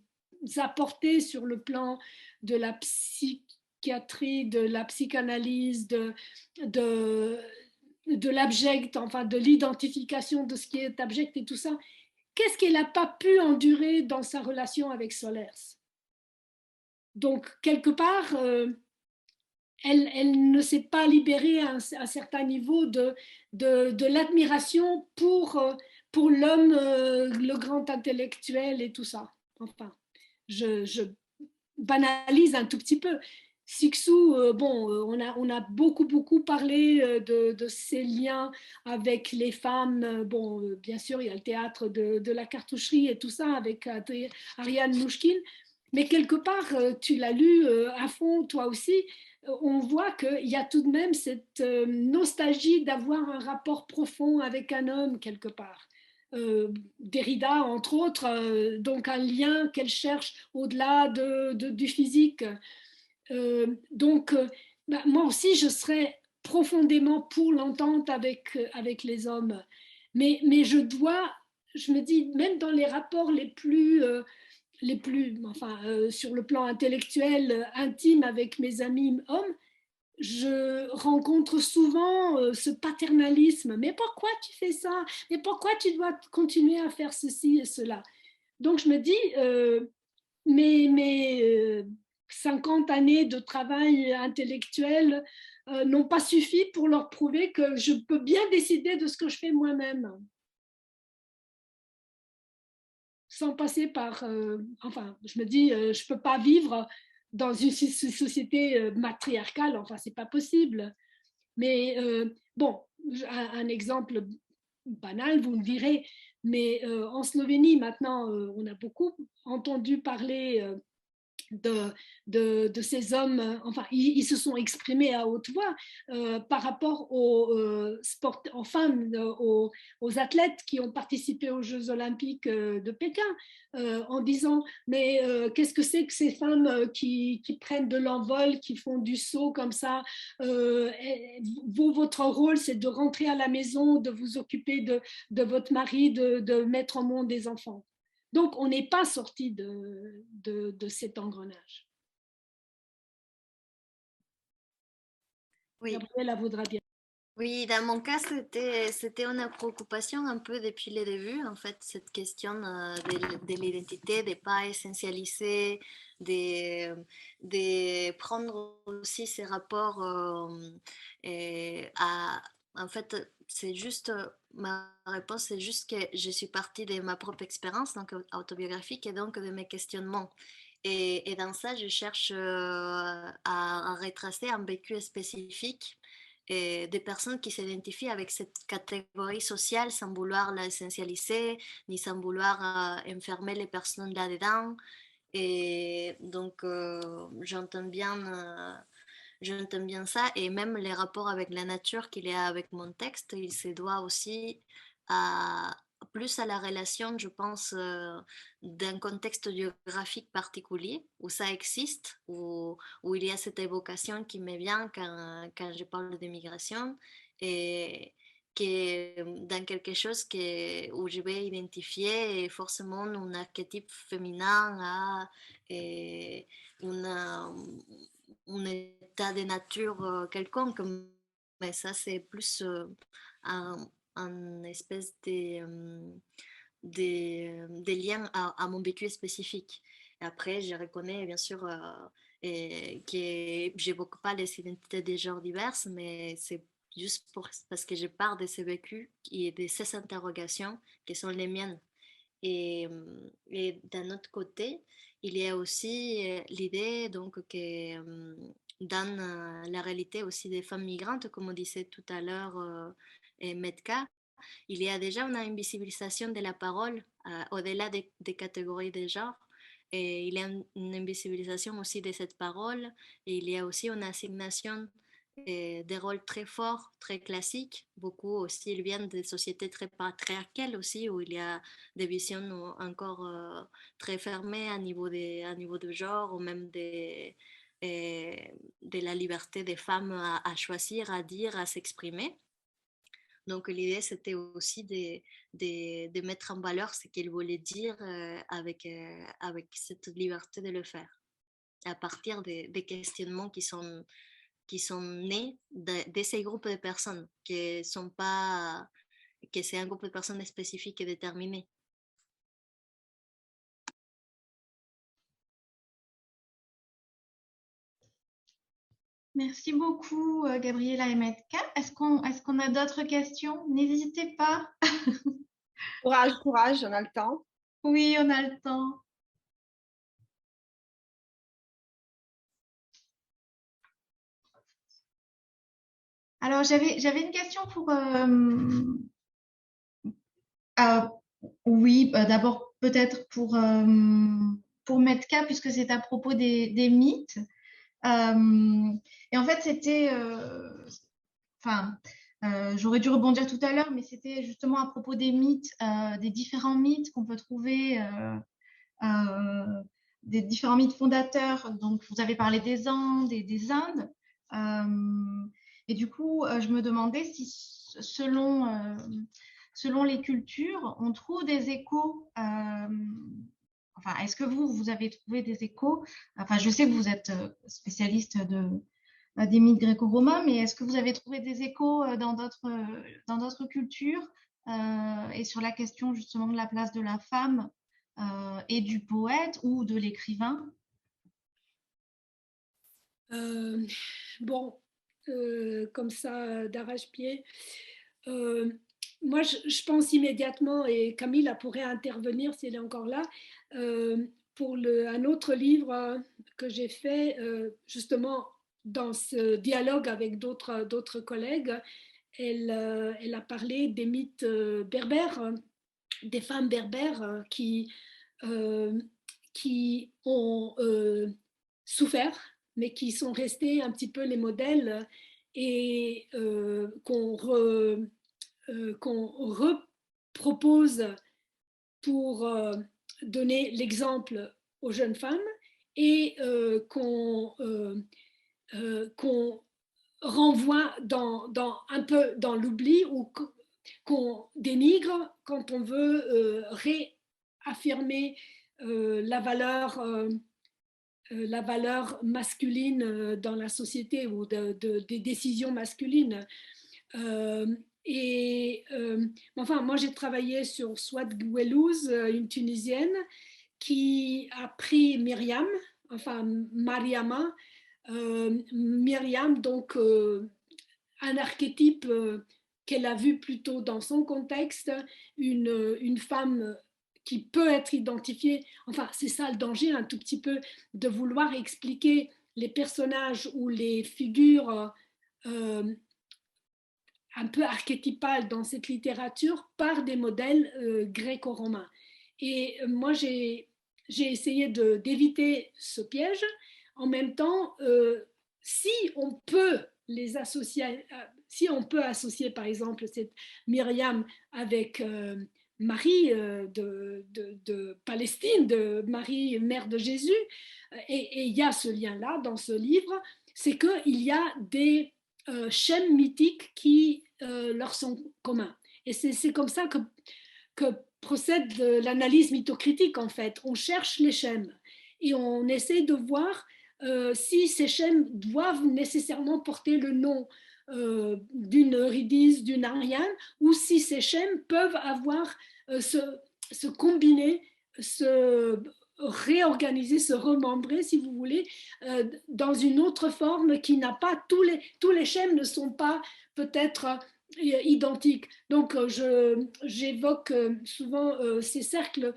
apporter sur le plan de la psychiatrie, de la psychanalyse, de, de l'abject, enfin de l'identification de ce qui est abject et tout ça. Qu'est-ce qu'elle n'a pas pu endurer dans sa relation avec Solers? Donc, quelque part, elle ne s'est pas libérée à un certain niveau de l'admiration pour l'homme, le grand intellectuel et tout ça. Enfin, je banalise un tout petit peu. Sixou, bon, on a beaucoup parlé de ses liens avec les femmes. Bon, bien sûr, il y a le théâtre de la cartoucherie et tout ça avec Ariane Mouchkine. Mais quelque part, tu l'as lu à fond, toi aussi, on voit qu'il y a tout de même cette nostalgie d'avoir un rapport profond avec un homme quelque part. Derrida, entre autres, donc un lien qu'elle cherche au-delà du physique. Donc, moi aussi, je serais profondément pour l'entente avec les hommes. Mais je me dis, même dans les rapports enfin, sur le plan intellectuel, intime avec mes amis hommes, je rencontre souvent ce paternalisme. Mais pourquoi tu fais ça? Mais pourquoi tu dois continuer à faire ceci et cela? Donc je me dis, mes 50 années de travail intellectuel n'ont pas suffi pour leur prouver que je peux bien décider de ce que je fais moi-même, sans passer par... enfin, je me dis, je ne peux pas vivre dans une société matriarcale, enfin, c'est pas possible. Mais bon, un exemple banal, vous me direz, mais en Slovénie, maintenant, on a beaucoup entendu parler de ces hommes, enfin, ils se sont exprimés à haute voix par rapport aux femmes, aux athlètes qui ont participé aux Jeux Olympiques de Pékin, en disant, mais qu'est-ce que c'est que ces femmes qui prennent de l'envol, qui font du saut comme ça, votre rôle, c'est de rentrer à la maison, de vous occuper de votre mari, de mettre au monde des enfants. Donc, on n'est pas sorti de cet engrenage. Oui. Gabriela voudra bien. Oui, dans mon cas, c'était une préoccupation un peu depuis le début, en fait, cette question de l'identité, de ne pas essentialiser, de prendre aussi ces rapports en fait, c'est juste, ma réponse, c'est juste que je suis partie de ma propre expérience, donc autobiographique, et donc de mes questionnements. Et dans ça, je cherche à retracer un vécu spécifique et des personnes qui s'identifient avec cette catégorie sociale sans vouloir l'essentialiser, ni sans vouloir enfermer les personnes là-dedans. Et donc, j'entends bien ça. Et même les rapports avec la nature qu'il y a avec mon texte, il se doit aussi à, plus à la relation, je pense, d'un contexte géographique particulier où ça existe, où il y a cette évocation qui me vient quand je parle de migration et que dans quelque chose où je vais identifier forcément un archétype féminin et une, un état de nature quelconque, mais ça c'est plus un espèce des liens à mon vécu spécifique. Et après, je reconnais bien sûr que j'évoque pas les identités des genres diverses, mais c'est juste parce que je pars de ces vécus et de ces interrogations qui sont les miennes. Et d'un autre côté, il y a aussi l'idée donc que dans la réalité aussi des femmes migrantes, comme on disait tout à l'heure, Metka, il y a déjà une invisibilisation de la parole au-delà des catégories de genre. Et il y a une invisibilisation aussi de cette parole et il y a aussi une assignation des rôles très forts, très classiques. Beaucoup aussi, ils viennent de sociétés très patriarcales aussi, où il y a des visions encore très fermées à niveau de genre ou même de la liberté des femmes à choisir, à dire, à s'exprimer. Donc l'idée, c'était aussi de mettre en valeur ce qu'il voulait dire avec cette liberté de le faire, à partir des questionnements qui sont nés de ces groupes de personnes, qui sont pas, que c'est un groupe de personnes spécifiques et déterminé. Merci beaucoup, Gabriela et Metka. Est-ce qu'on a d'autres questions? N'hésitez pas. Courage, courage, on a le temps. Oui, on a le temps. Alors, j'avais une question pour... oui, d'abord peut-être pour Metka, puisque c'est à propos des mythes. Et en fait, c'était... Enfin, j'aurais dû rebondir tout à l'heure, mais c'était justement à propos des mythes, des différents mythes qu'on peut trouver, des différents mythes fondateurs. Donc, vous avez parlé des Andes et des Indes. Et du coup, je me demandais si, selon les cultures, on trouve des échos. Enfin, est-ce que vous avez trouvé des échos? Enfin, je sais que vous êtes spécialiste des mythes gréco-romains, mais est-ce que vous avez trouvé des échos dans d'autres cultures et sur la question justement de la place de la femme et du poète ou de l'écrivain? Bon, comme ça, d'arrache-pied. Moi, je pense immédiatement, et Camille pourrait intervenir si elle est encore là, pour un autre livre que j'ai fait justement dans ce dialogue avec d'autres collègues. Elle a parlé des mythes berbères, des femmes berbères euh, qui ont souffert, mais qui sont restés un petit peu les modèles et qu'on repropose pour donner l'exemple aux jeunes femmes et qu'on renvoie un peu dans l'oubli ou qu'on dénigre quand on veut réaffirmer la valeur masculine dans la société ou des décisions masculines. Enfin, moi, j'ai travaillé sur Swat Gouelouz, une Tunisienne, qui a pris Myriam, enfin Mariama, Myriam, donc un archétype qu'elle a vu plutôt dans son contexte, une femme qui peut être identifiée, enfin c'est ça le danger un tout petit peu, de vouloir expliquer les personnages ou les figures un peu archétypales dans cette littérature par des modèles gréco-romains. Et moi j'ai essayé d'éviter ce piège. En même temps, si on peut les associer, si on peut associer par exemple cette Myriam avec Marie de Palestine, de Marie, mère de Jésus, et il y a ce lien-là dans ce livre, c'est qu'il y a des schèmes mythiques qui leur sont communs. Et c'est comme ça que procède l'analyse mythocritique en fait. On cherche les schèmes et on essaie de voir si ces schèmes doivent nécessairement porter le nom d'une Eurydice, d'une Ariane, ou si ces schèmes peuvent avoir se combiner, se réorganiser, se remembrer, si vous voulez, dans une autre forme qui n'a pas, tous les schèmes ne sont pas peut-être identiques. Donc, j'évoque souvent ces cercles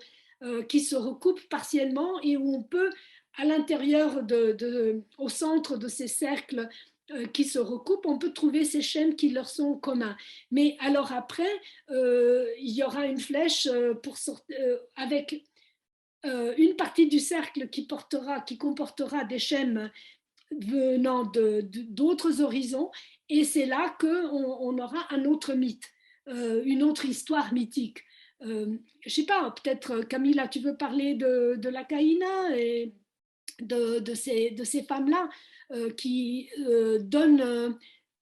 qui se recoupent partiellement et où on peut, à l'intérieur, au centre de ces cercles qui se recoupent, on peut trouver ces schèmes qui leur sont communs. Mais alors après, il y aura une flèche avec une partie du cercle qui comportera des schèmes venant d'autres horizons, et c'est là qu'on aura un autre mythe, une autre histoire mythique. Je ne sais pas, peut-être Camilla, tu veux parler de la Caïna et de ces femmes-là qui donnent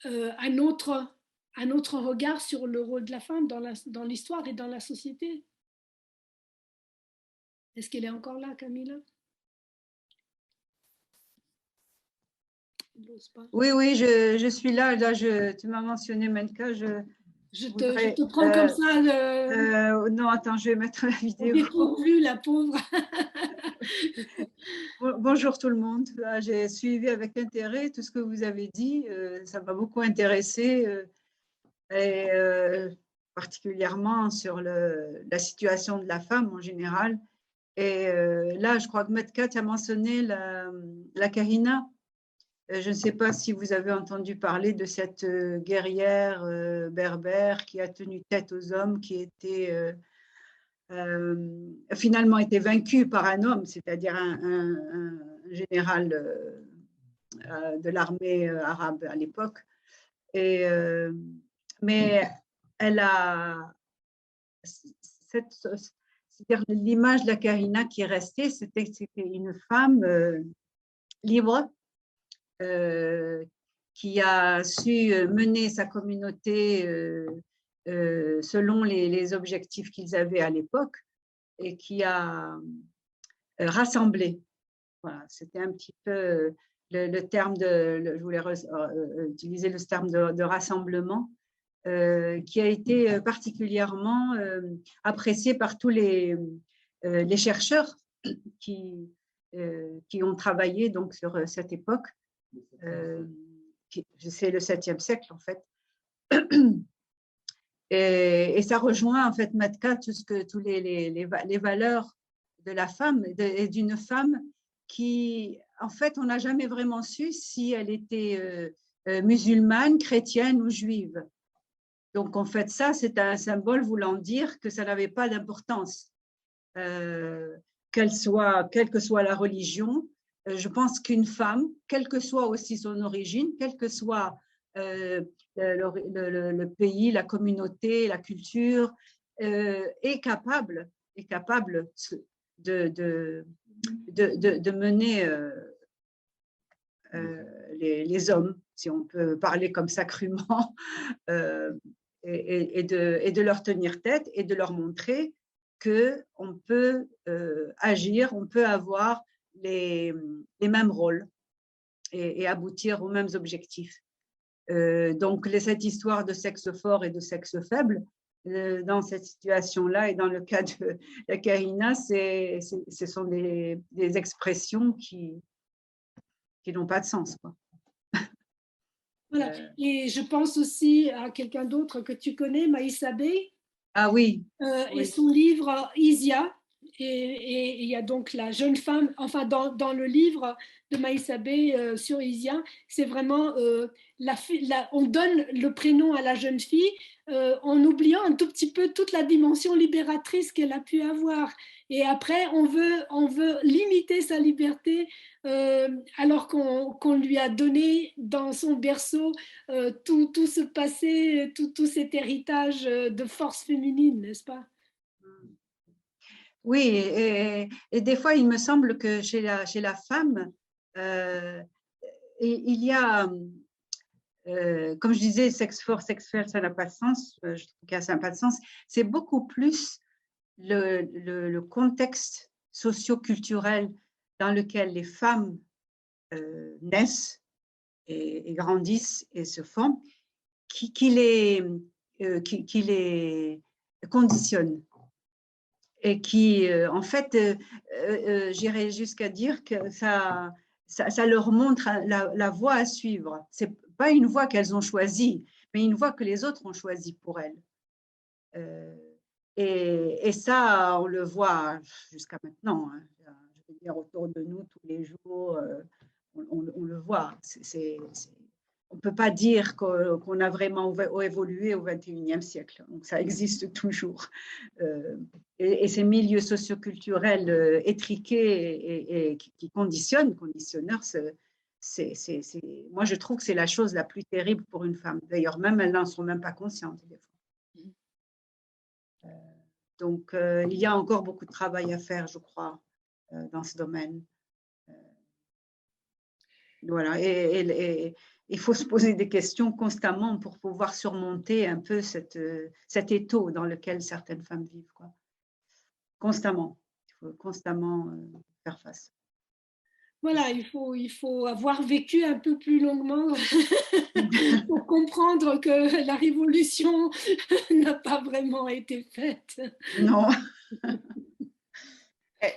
un autre regard sur le rôle de la femme dans l'histoire et dans la société. Est-ce qu'elle est encore là, Camilla? Oui, oui, je suis là. Là, tu m'as mentionné Menka. Je te prends comme ça. Non, attends, je vais mettre la vidéo. Dépourvue, la pauvre. Bonjour tout le monde. J'ai suivi avec intérêt tout ce que vous avez dit. Ça m'a beaucoup intéressé, et particulièrement sur la situation de la femme en général. Et là, je crois que Metka a mentionné la Kahina. Je ne sais pas si vous avez entendu parler de cette guerrière berbère qui a tenu tête aux hommes, qui était finalement été vaincue par un homme, c'est-à-dire un général de l'armée arabe à l'époque. Mais elle a c'est-à-dire l'image de la Kahina qui est restée, c'était une femme libre, qui a su mener sa communauté selon les objectifs qu'ils avaient à l'époque, et qui a rassemblé. Voilà, c'était un petit peu le terme je voulais utiliser le terme de rassemblement, qui a été particulièrement apprécié par tous les chercheurs qui ont travaillé donc sur cette époque. C'est le 7e siècle en fait. Et ça rejoint en fait, Matka, tous les valeurs de la femme et d'une femme qui, en fait, on n'a jamais vraiment su si elle était musulmane, chrétienne ou juive. Donc, en fait, ça, c'est un symbole voulant dire que ça n'avait pas d'importance. Quelle que soit la religion, je pense qu'une femme, quelle que soit aussi son origine, quel que soit le pays, la communauté, la culture, est capable de mener les hommes, si on peut parler comme ça crûment, et de leur tenir tête et de leur montrer qu'on peut agir, on peut avoir les mêmes rôles et aboutir aux mêmes objectifs. Donc, cette histoire de sexe fort et de sexe faible, dans cette situation-là et dans le cas de la Kahina, ce sont des expressions qui n'ont pas de sens, quoi. Voilà. Et je pense aussi à quelqu'un d'autre que tu connais, Maïssa Bey. Ah oui. Oui. Et son livre Isia. Et il y a donc la jeune femme, enfin dans le livre de Maïssa Bey sur Isia, c'est vraiment on donne le prénom à la jeune fille en oubliant un tout petit peu toute la dimension libératrice qu'elle a pu avoir. Et après, on veut limiter sa liberté alors qu'on lui a donné dans son berceau tout ce passé, tout cet héritage de force féminine, n'est-ce pas? Oui, et des fois, il me semble que chez la femme, il y a, comme je disais, sexe fort, sexe faible, ça n'a pas de sens. Je trouve que ça n'a pas de sens. C'est beaucoup plus le contexte socio-culturel dans lequel les femmes naissent et grandissent et se forment, qui les conditionnent et qui, en fait, j'irais jusqu'à dire que ça leur montre la voie à suivre. Ce n'est pas une voie qu'elles ont choisie, mais une voie que les autres ont choisie pour elles. Et ça, on le voit jusqu'à maintenant. Hein. Je veux dire, autour de nous, tous les jours, on le voit. On ne peut pas dire qu'on a vraiment évolué au XXIe siècle. Donc, ça existe toujours. Et ces milieux socioculturels étriqués et qui conditionneurs, moi, je trouve que c'est la chose la plus terrible pour une femme. D'ailleurs, même elles n'en sont même pas conscientes des fois. Donc, il y a encore beaucoup de travail à faire, je crois, dans ce domaine. Voilà, et il faut se poser des questions constamment pour pouvoir surmonter un peu cet étau dans lequel certaines femmes vivent, quoi. Constamment, il faut constamment faire face. Voilà, il faut avoir vécu un peu plus longuement pour comprendre que la révolution n'a pas vraiment été faite. Non.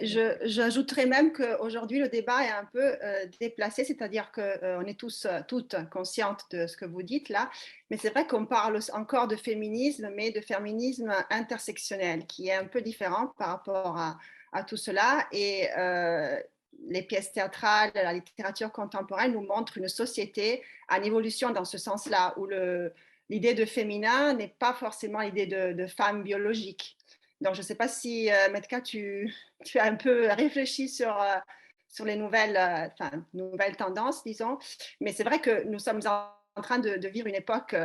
J'ajouterais même qu'aujourd'hui, le débat est un peu déplacé, c'est-à-dire qu'on est toutes conscientes de ce que vous dites là, mais c'est vrai qu'on parle encore de féminisme, mais de féminisme intersectionnel, qui est un peu différent par rapport à tout cela. Et les pièces théâtrales, la littérature contemporaine nous montrent une société en évolution dans ce sens-là, où l'idée de féminin n'est pas forcément l'idée de femme biologique. Donc, je ne sais pas si, Metka, tu as un peu réfléchi sur les nouvelles tendances, disons. Mais c'est vrai que nous sommes en train de vivre une époque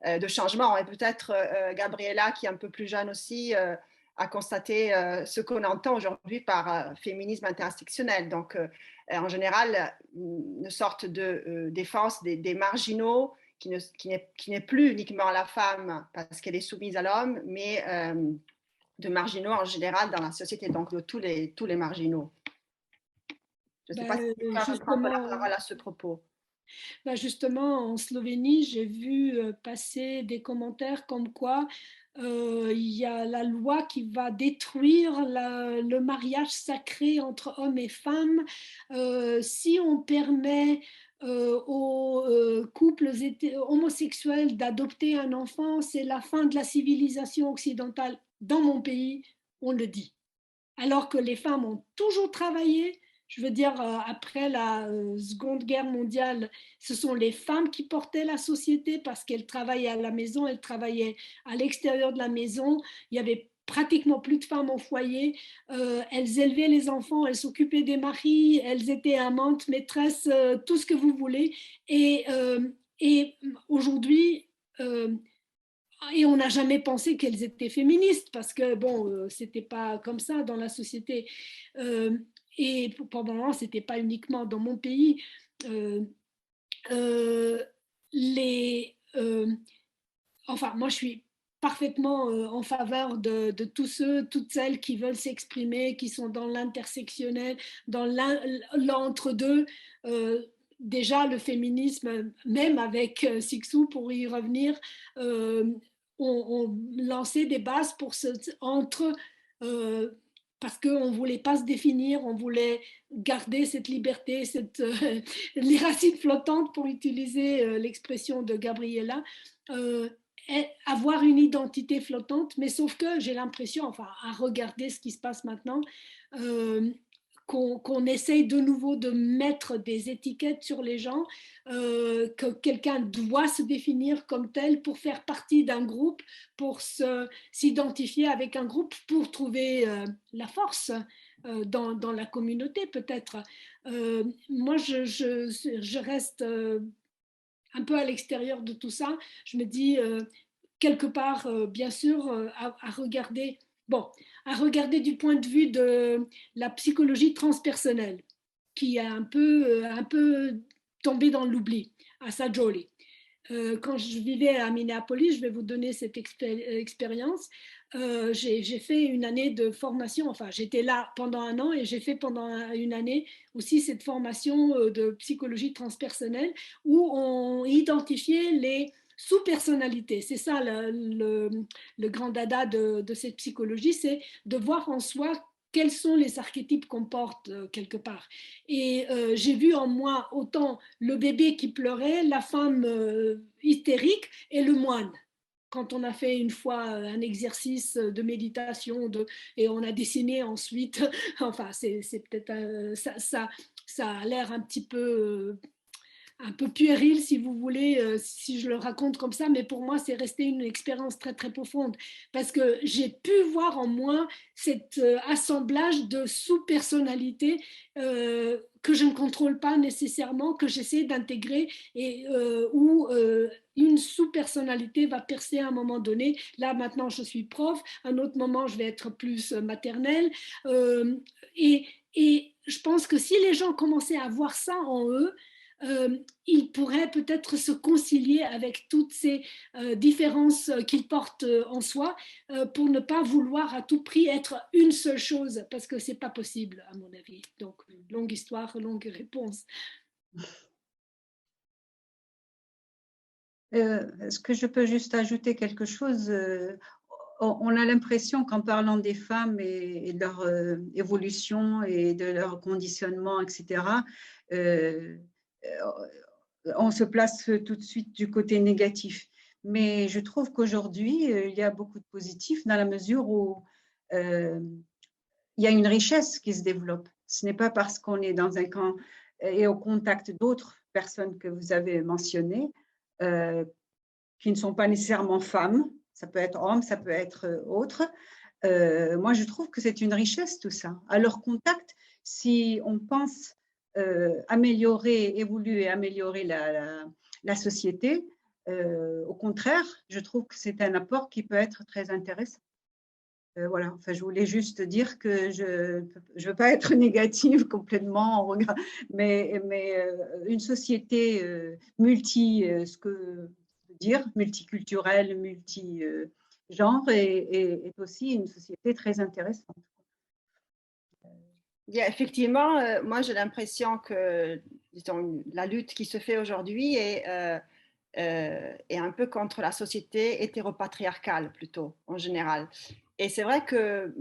de changement. Et peut-être Gabriella, qui est un peu plus jeune aussi, a constaté ce qu'on entend aujourd'hui par féminisme intersectionnel. Donc, en général, une sorte de défense des marginaux qui n'est plus uniquement la femme parce qu'elle est soumise à l'homme, mais de marginaux en général dans la société, donc de tous les marginaux. Je ne sais pas si tu peux prendre la parole à ce propos. Justement, en Slovénie, j'ai vu passer des commentaires comme quoi il y a la loi qui va détruire le mariage sacré entre hommes et femmes si on permet aux couples homosexuels d'adopter un enfant, c'est la fin de la civilisation occidentale. Dans mon pays, on le dit. Alors que les femmes ont toujours travaillé. Je veux dire, après la Seconde Guerre mondiale, ce sont les femmes qui portaient la société parce qu'elles travaillaient à la maison, elles travaillaient à l'extérieur de la maison. Il y avait pratiquement plus de femmes au foyer. Elles élevaient les enfants, elles s'occupaient des maris, elles étaient amantes, maîtresses, tout ce que vous voulez. Et aujourd'hui, et on n'a jamais pensé qu'elles étaient féministes parce que bon, c'était pas comme ça dans la société. Et pendant un moment, c'était pas uniquement dans mon pays. Enfin, moi, je suis parfaitement en faveur de tous ceux, toutes celles qui veulent s'exprimer, qui sont dans l'intersectionnel, dans l'entre-deux. Déjà, le féminisme, même avec Sixou, pour y revenir, on lançait des bases pour parce qu'on ne voulait pas se définir, on voulait garder cette liberté, les racines flottantes, pour utiliser l'expression de Gabriella, avoir une identité flottante, mais sauf que j'ai l'impression, enfin, à regarder ce qui se passe maintenant, qu'on essaye de nouveau de mettre des étiquettes sur les gens, que quelqu'un doit se définir comme tel pour faire partie d'un groupe, pour s'identifier avec un groupe, pour trouver la force dans la communauté peut-être. Moi, je reste un peu à l'extérieur de tout ça. Je me dis, quelque part, bien sûr, à regarder... Bon, à regarder du point de vue de la psychologie transpersonnelle, qui est un peu tombée dans l'oubli, à Sajoli. Quand je vivais à Minneapolis, je vais vous donner cette expérience, j'ai fait une année de formation, enfin j'étais là pendant un an et j'ai fait pendant une année aussi cette formation de psychologie transpersonnelle où on identifiait les sous-personnalités. C'est ça le grand dada de cette psychologie, c'est de voir en soi quels sont les archétypes qu'on porte quelque part. Et j'ai vu en moi autant le bébé qui pleurait, la femme hystérique et le moine quand on a fait une fois un exercice de méditation et on a dessiné ensuite, enfin c'est peut-être ça a l'air un peu puéril si vous voulez, si je le raconte comme ça, mais pour moi c'est resté une expérience très très profonde parce que j'ai pu voir en moi cet assemblage de sous-personnalités que je ne contrôle pas nécessairement, que j'essaie d'intégrer et où une sous-personnalité va percer à un moment donné. Là maintenant je suis prof, à un autre moment je vais être plus maternelle et je pense que si les gens commençaient à voir ça en eux, ils pourraient peut-être se concilier avec toutes ces différences qu'ils portent en soi pour ne pas vouloir à tout prix être une seule chose, parce que c'est pas possible à mon avis. Donc, longue histoire, longue réponse. Est-ce que je peux juste ajouter quelque chose? On a l'impression qu'en parlant des femmes et de leur évolution et de leur conditionnement, etc., on se place tout de suite du côté négatif. Mais je trouve qu'aujourd'hui, il y a beaucoup de positifs dans la mesure où il y a une richesse qui se développe. Ce n'est pas parce qu'on est dans un camp et au contact d'autres personnes que vous avez mentionnées, qui ne sont pas nécessairement femmes, ça peut être homme, ça peut être autre. Moi, je trouve que c'est une richesse tout ça. À leur contact, si on pense améliorer, évoluer, améliorer la société, au contraire, je trouve que c'est un apport qui peut être très intéressant. Voilà, enfin, je voulais juste dire que je ne veux pas être négative complètement, en regard, mais une société ce que dire, multiculturelle, multi-genre est aussi une société très intéressante. Effectivement, moi j'ai l'impression que disons, la lutte qui se fait aujourd'hui est un peu contre la société hétéropatriarcale plutôt, en général. Et c'est vrai que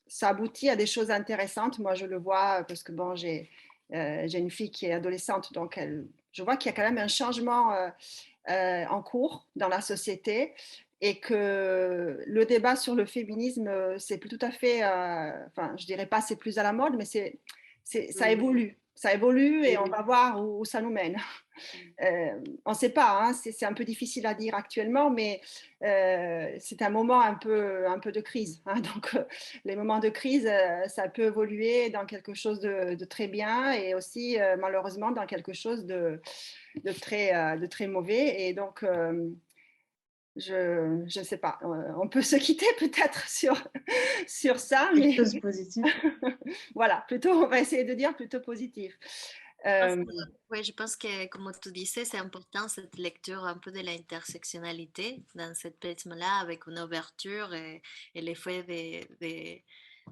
ça aboutit à des choses intéressantes. Moi, je le vois parce que bon, j'ai une fille qui est adolescente, donc je vois qu'il y a quand même un changement en cours dans la société et que le débat sur le féminisme, c'est plus tout à fait, enfin, je dirais pas c'est plus à la mode, mais ça évolue. Ça évolue et on va voir où ça nous mène. On ne sait pas, hein, c'est un peu difficile à dire actuellement, mais c'est un moment un peu de crise. Hein, donc, les moments de crise, ça peut évoluer dans quelque chose de très bien et aussi, malheureusement, dans quelque chose de très mauvais. Et donc, je ne sais pas, on peut se quitter peut-être sur ça. Quelque Mais chose de positif. voilà, plutôt, on va essayer de dire plutôt positif. Oui, je pense que, comme tu disais, c'est important cette lecture un peu de l'intersectionnalité dans cette prisme-là, avec une ouverture et l'effet de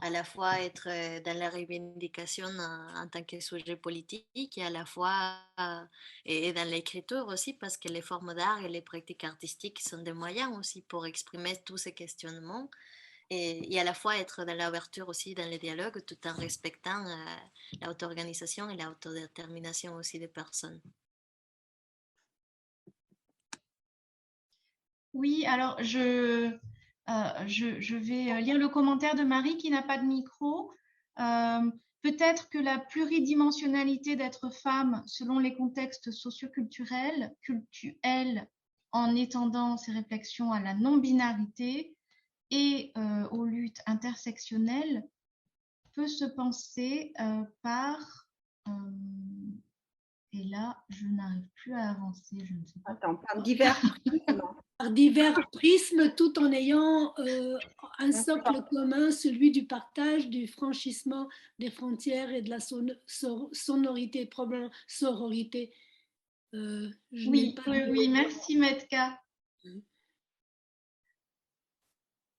à la fois être dans la revendication en tant que sujet politique et à la fois et dans l'écriture aussi, parce que les formes d'art et les pratiques artistiques sont des moyens aussi pour exprimer tous ces questionnements. Et à la fois être dans l'ouverture aussi dans les dialogues tout en respectant l'auto-organisation et l'autodétermination aussi des personnes. Oui, alors je vais lire le commentaire de Marie qui n'a pas de micro. Peut-être que la pluridimensionnalité d'être femme selon les contextes socioculturels, en étendant ses réflexions à la non-binarité et aux luttes intersectionnelles peut se penser par... et là, je n'arrive plus à avancer, je ne sais pas. Attends, par divers prismes. Par divers prismes, tout en ayant un socle commun, celui du partage, du franchissement des frontières et de la sonorité, probablement sororité. Oui, merci Metka.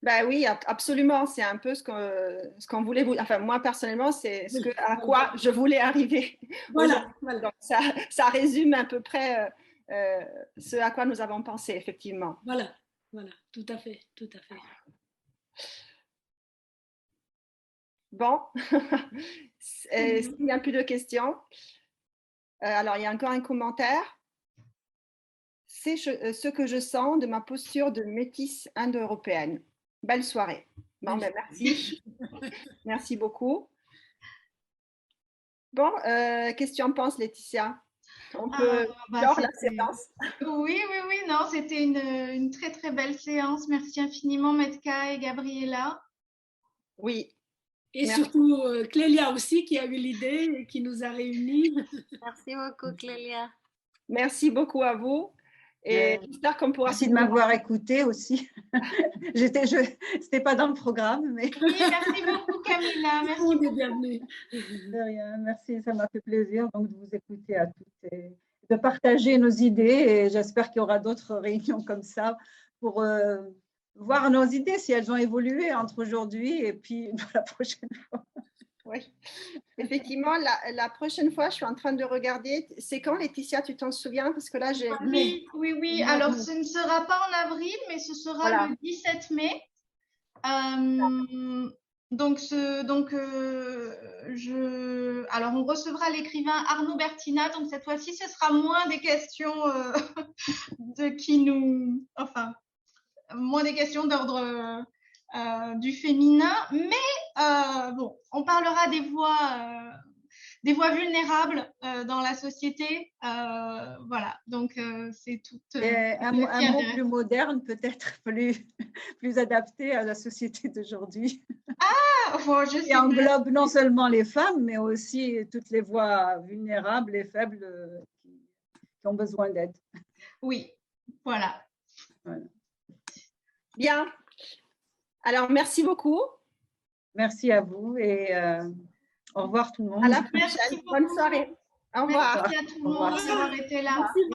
Ben oui, absolument. C'est un peu ce qu'on voulait vous. Enfin, moi personnellement, c'est à quoi je voulais arriver. Voilà, Donc, ça résume à peu près ce à quoi nous avons pensé, effectivement. voilà, tout à fait, tout à fait. Bon, s'il n'y a plus de questions, alors il y a encore un commentaire. C'est ce que je sens de ma posture de métisse indo-européenne. Belle soirée. Bon, ben, merci. Merci beaucoup. Bon, qu'est-ce que tu en penses, Laetitia? On peut clore la séance. Oui, non, c'était une très très belle séance. Merci infiniment, Metka et Gabriela. Oui. Et surtout Clélia aussi qui a eu l'idée et qui nous a réunis. Merci beaucoup, Clélia. Merci beaucoup à vous. Et j'espère qu'on pourra. Merci de m'avoir écouté aussi. C'était pas dans le programme, mais. Oui, merci beaucoup, Camilla. Merci beaucoup. Bienvenue. De rien, merci, ça m'a fait plaisir donc de vous écouter à toutes et de partager nos idées. Et j'espère qu'il y aura d'autres réunions comme ça pour voir nos idées si elles ont évolué entre aujourd'hui et puis la prochaine fois. Oui, effectivement, la prochaine fois, je suis en train de regarder. C'est quand, Laetitia, tu t'en souviens? Parce que là, j'ai. Oui. Alors, ce ne sera pas en avril, mais ce sera le 17 mai. Alors, on recevra l'écrivain Arnaud Bertina. Donc, cette fois-ci, ce sera moins des questions moins des questions d'ordre du féminin, mais bon, on parlera des voix vulnérables dans la société. Voilà, donc c'est tout. Un mot plus moderne, peut-être plus adapté à la société d'aujourd'hui. Je sais. Qui englobe non seulement les femmes, mais aussi toutes les voix vulnérables et faibles qui ont besoin d'aide. Oui, voilà. Bien. Alors, merci beaucoup. Merci à vous et au revoir tout le monde. À la prochaine. Bonne soirée. Au revoir. Merci à tout le monde d'avoir été là.